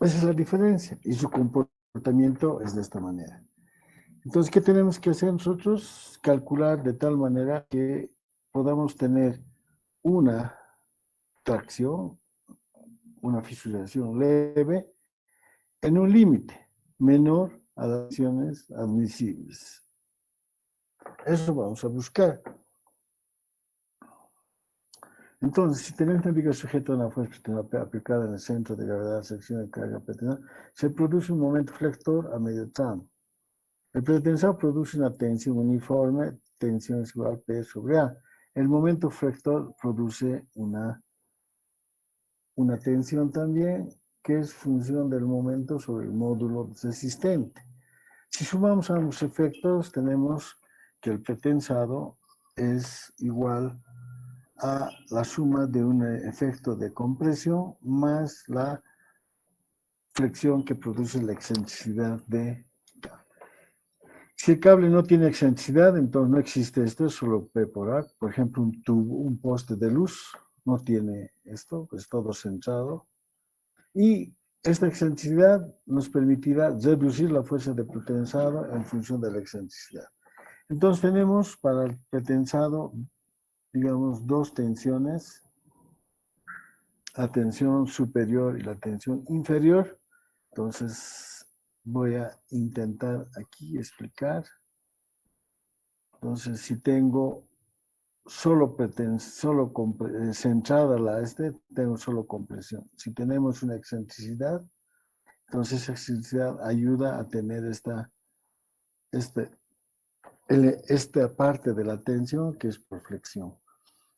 Esa es la diferencia y su comportamiento es de esta manera. Entonces, ¿qué tenemos que hacer nosotros? Calcular de tal manera que podamos tener una tracción, una fisuración leve, en un límite menor a las acciones admisibles. Eso vamos a buscar. Entonces, si tenemos una viga sujeta a una fuerza aplicada en el centro de gravedad, sección de carga pretensada, se produce un momento flector a medio tramo. El pretensado produce una tensión uniforme, tensión es igual a P sobre A. El momento flector produce una tensión también que es función del momento sobre el módulo resistente. Si sumamos ambos efectos, tenemos que el pretensado es igual a la suma de un efecto de compresión más la flexión que produce la excentricidad de. Si el cable no tiene excentricidad, entonces no existe esto, es solo P por A. Por ejemplo, un tubo, un poste de luz no tiene esto, es todo centrado. Y esta excentricidad nos permitirá reducir la fuerza de pretensado en función de la excentricidad. Entonces tenemos para el pretensado, digamos, dos tensiones, la tensión superior y la tensión inferior. Entonces voy a intentar aquí explicar. Entonces, si tengo solo centrada tengo solo compresión. Si tenemos una excentricidad, entonces esa excentricidad ayuda a tener esta parte de la tensión que es por flexión.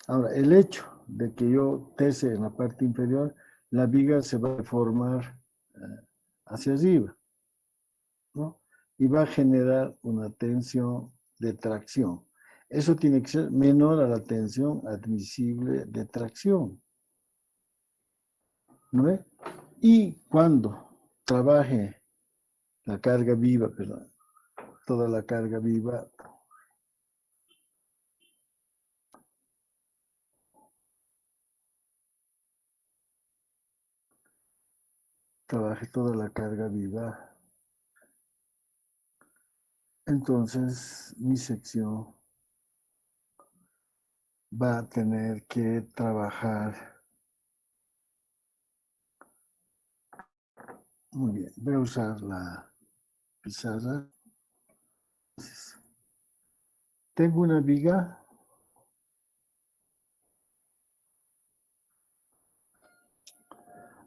Ahora, el hecho de que yo tese en la parte inferior, la viga se va a deformar hacia arriba, ¿no? Y va a generar una tensión de tracción. Eso tiene que ser menor a la tensión admisible de tracción, ¿no ve? Y cuando trabaje la carga viva, perdón, toda la carga viva, trabaje toda la carga viva, entonces mi sección va a tener que trabajar. Muy bien, voy a usar la pizarra. Entonces, tengo una viga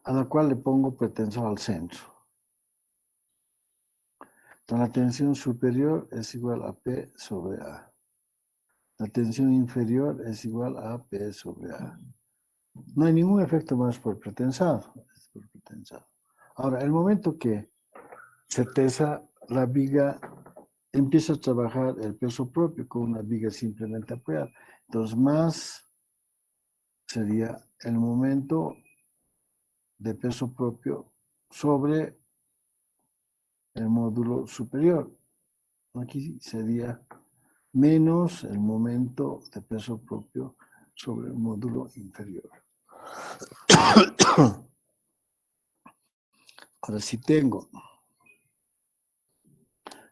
a la cual le pongo pretensor al centro. Entonces, la tensión superior es igual a P sobre A. La tensión inferior es igual a P sobre A. No hay ningún efecto más por pretensado. Ahora, el momento que se tesa la viga, empieza a trabajar el peso propio con una viga simplemente apoyada. Entonces, más sería el momento de peso propio sobre el módulo superior. Aquí sería menos el momento de peso propio sobre el módulo inferior. Ahora, si tengo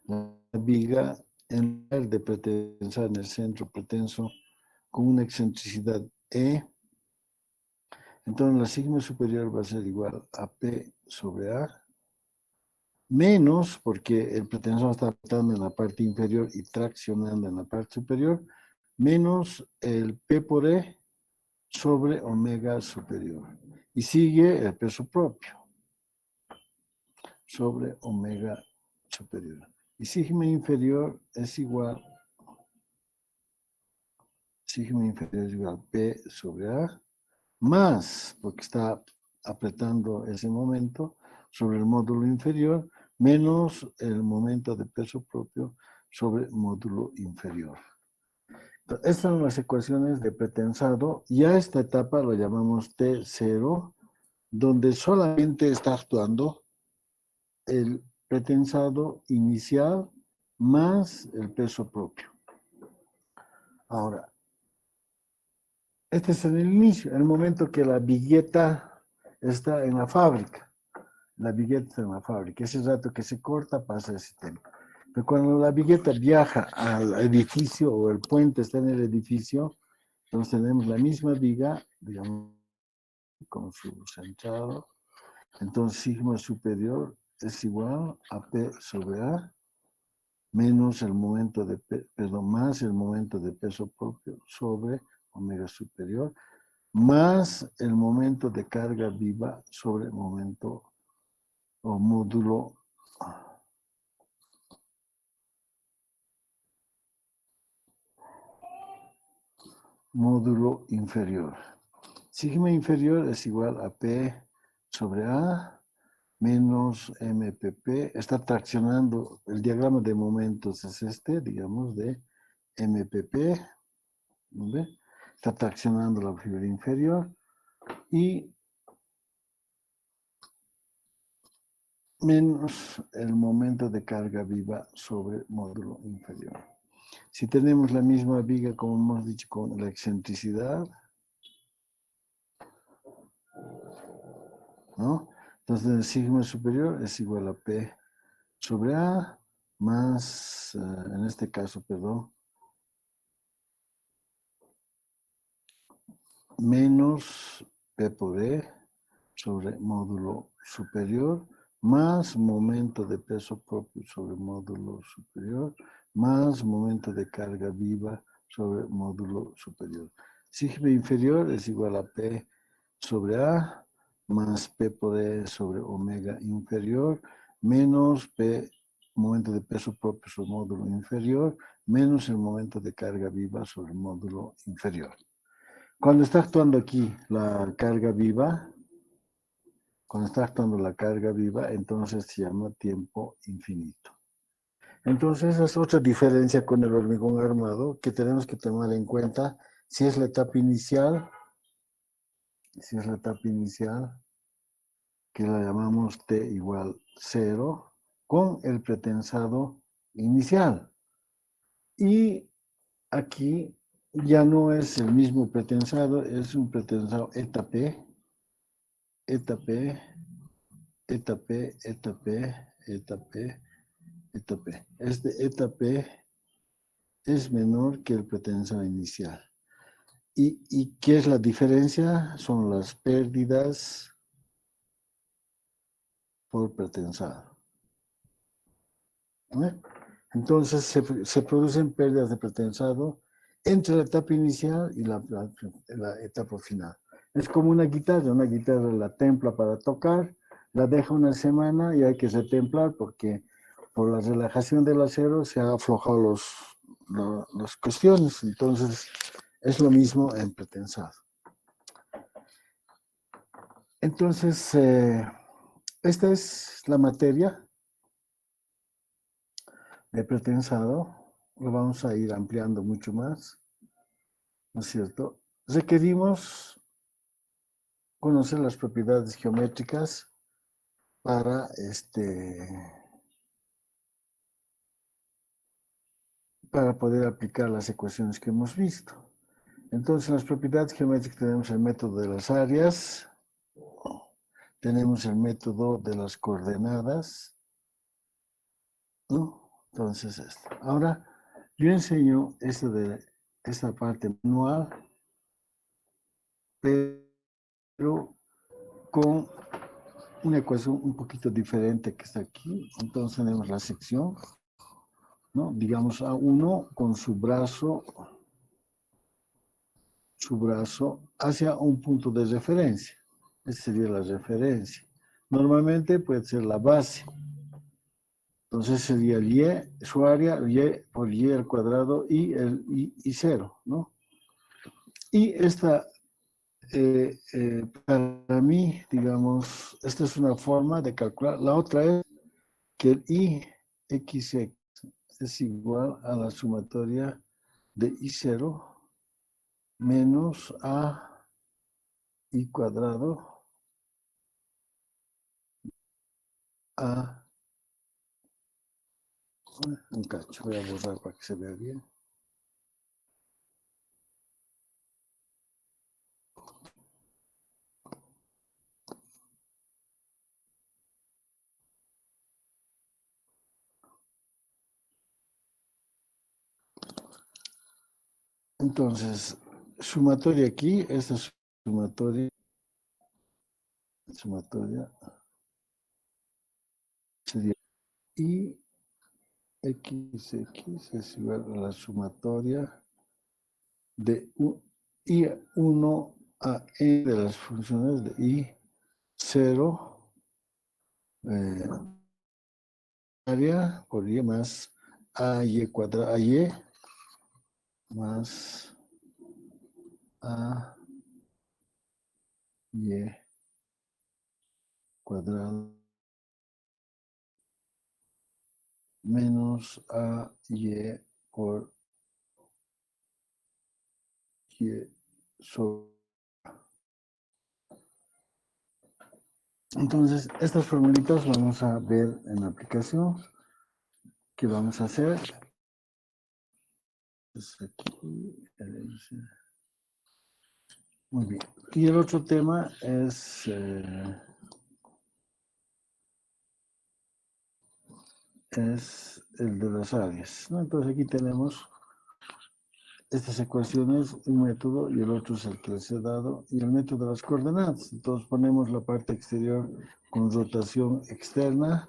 la viga en lugar de pretensar en el centro pretenso con una excentricidad E, entonces la sigma superior va a ser igual a P sobre A, menos, porque el pretensor está apretando en la parte inferior y traccionando en la parte superior, menos el P por E sobre omega superior. Y sigue el peso propio sobre omega superior. Y sigma inferior es igual a P sobre A, más, porque está apretando ese momento, sobre el módulo inferior, menos el momento de peso propio sobre el módulo inferior. Estas son las ecuaciones de pretensado, y a esta etapa lo llamamos T0, donde solamente está actuando el pretensado inicial más el peso propio. Ahora, este es en el inicio, el momento que la vigueta está en la fábrica. La vigueta está en la fábrica. Ese rato que se corta pasa ese tiempo. Pero cuando la vigueta viaja al edificio o el puente está en el edificio, entonces tenemos la misma viga, digamos, con su centrado. Entonces sigma superior es igual a P sobre A menos el momento de, más el momento de peso propio sobre omega superior, más el momento de carga viva sobre el momento o módulo inferior. Sigma inferior es igual a P sobre A menos MPP. Está traccionando, el diagrama de momentos es este, digamos, de MPP. ¿Ve? Está traccionando la fibra inferior y menos el momento de carga viva sobre el módulo inferior. Si tenemos la misma viga, como hemos dicho, con la excentricidad, ¿no? Entonces, el sigma superior es igual a P sobre A más, en este caso, perdón, menos P por E sobre módulo superior, más momento de peso propio sobre módulo superior, más momento de carga viva sobre módulo superior. Sigma inferior es igual a P sobre A, más P por E sobre omega inferior, menos P, momento de peso propio sobre módulo inferior, menos el momento de carga viva sobre el módulo inferior. Cuando está actuando aquí la carga viva, cuando está actuando la carga viva, entonces se llama tiempo infinito. Entonces, esa es otra diferencia con el hormigón armado que tenemos que tomar en cuenta. Si es la etapa inicial, que la llamamos T igual 0, con el pretensado inicial. Y aquí ya no es el mismo pretensado, es un pretensado eta P, eta P, eta P, eta P, eta P, eta P. Este eta P es menor que el pretensado inicial. ¿Y qué es la diferencia? Son las pérdidas por pretensado. ¿Eh? Entonces se producen pérdidas de pretensado entre la etapa inicial y la etapa final. Es como una guitarra la templa para tocar, la deja una semana y hay que retemplar porque por la relajación del acero se han aflojado las cuestiones. Entonces es lo mismo en pretensado. Entonces, esta es la materia de pretensado. Lo vamos a ir ampliando mucho más, ¿no es cierto? Requerimos conocer las propiedades geométricas para, para poder aplicar las ecuaciones que hemos visto. Entonces, en las propiedades geométricas tenemos el método de las áreas, tenemos el método de las coordenadas, ¿no? Entonces, esto. Ahora, yo enseño esta parte manual, pero con una ecuación un poquito diferente que está aquí. Entonces tenemos la sección, ¿no? Digamos A1 con su brazo hacia un punto de referencia. Esa sería la referencia. Normalmente puede ser la base. Entonces sería el Y, su área, Y por Y al cuadrado y el Y 0, ¿no? Y esta, para mí, digamos, esta es una forma de calcular. La otra es que el IX es igual a la sumatoria de I0 menos a I cuadrado a un cacho. Voy a borrar para que se vea bien. Entonces, sumatoria aquí, esta sumatoria sería IX es igual a la sumatoria de I1 a N de las funciones de I0 área por Y más AY cuadrado, AY más AY cuadrado menos AY por Y sobre. Entonces, estas formulitas vamos a ver en la aplicación. ¿Qué vamos a hacer? Pues aquí, muy bien. Y el otro tema es es el de las áreas, ¿no? Entonces aquí tenemos estas ecuaciones, un método y el otro es el que les he dado, y el método de las coordenadas. Entonces ponemos la parte exterior con rotación externa,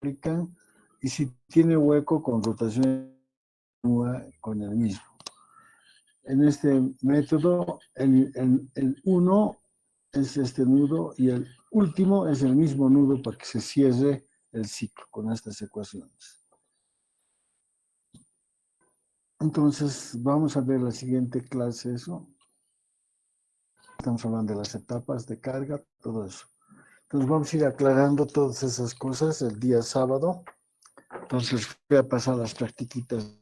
y si tiene hueco con rotación con el mismo. En este método, el 1 es este nudo y el último es el mismo nudo para que se cierre el ciclo con estas ecuaciones. Entonces, vamos a ver la siguiente clase eso. Estamos hablando de las etapas de carga, todo eso. Entonces, vamos a ir aclarando todas esas cosas el día sábado. Entonces, voy a pasar las practiquitas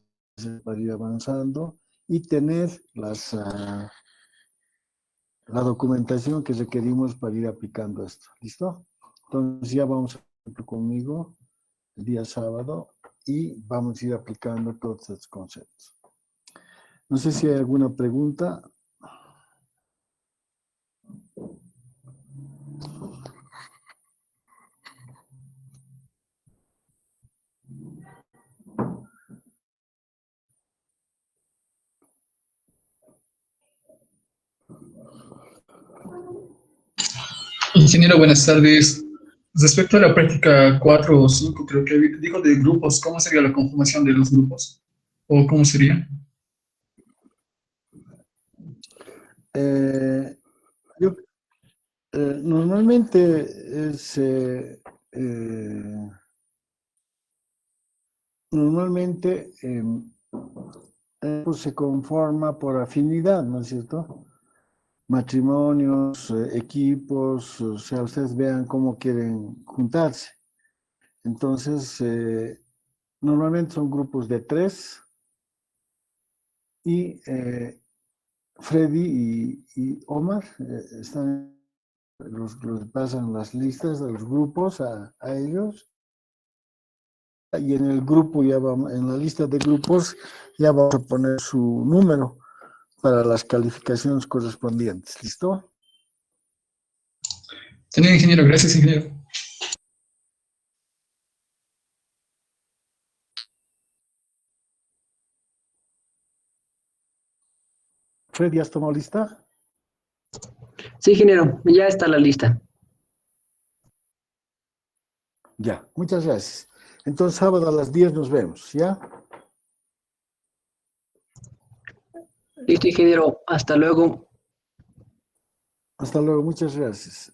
para ir avanzando y tener la documentación que requerimos para ir aplicando esto. ¿Listo? Entonces, ya vamos a ir conmigo el día sábado y vamos a ir aplicando todos estos conceptos. No sé si hay alguna pregunta. Ingeniero, buenas tardes. Respecto a la práctica 4 o 5, creo que dijo de grupos, ¿cómo sería la conformación de los grupos? ¿O cómo sería? Yo, normalmente pues se conforma por afinidad, ¿no es cierto? Matrimonios, equipos, o sea, ustedes vean cómo quieren juntarse. Entonces, normalmente son grupos de 3 y Freddy y Omar los pasan las listas de los grupos a ellos. Y en el grupo ya vamos, en la lista de grupos ya vamos a poner su número para las calificaciones correspondientes. ¿Listo? Señor ingeniero, gracias, ingeniero. Freddy, ¿has tomado lista? Sí, ingeniero, ya está la lista. Ya, muchas gracias. Entonces, sábado a las 10 nos vemos, ¿ya? Listo, ingeniero, hasta luego. Hasta luego, muchas gracias.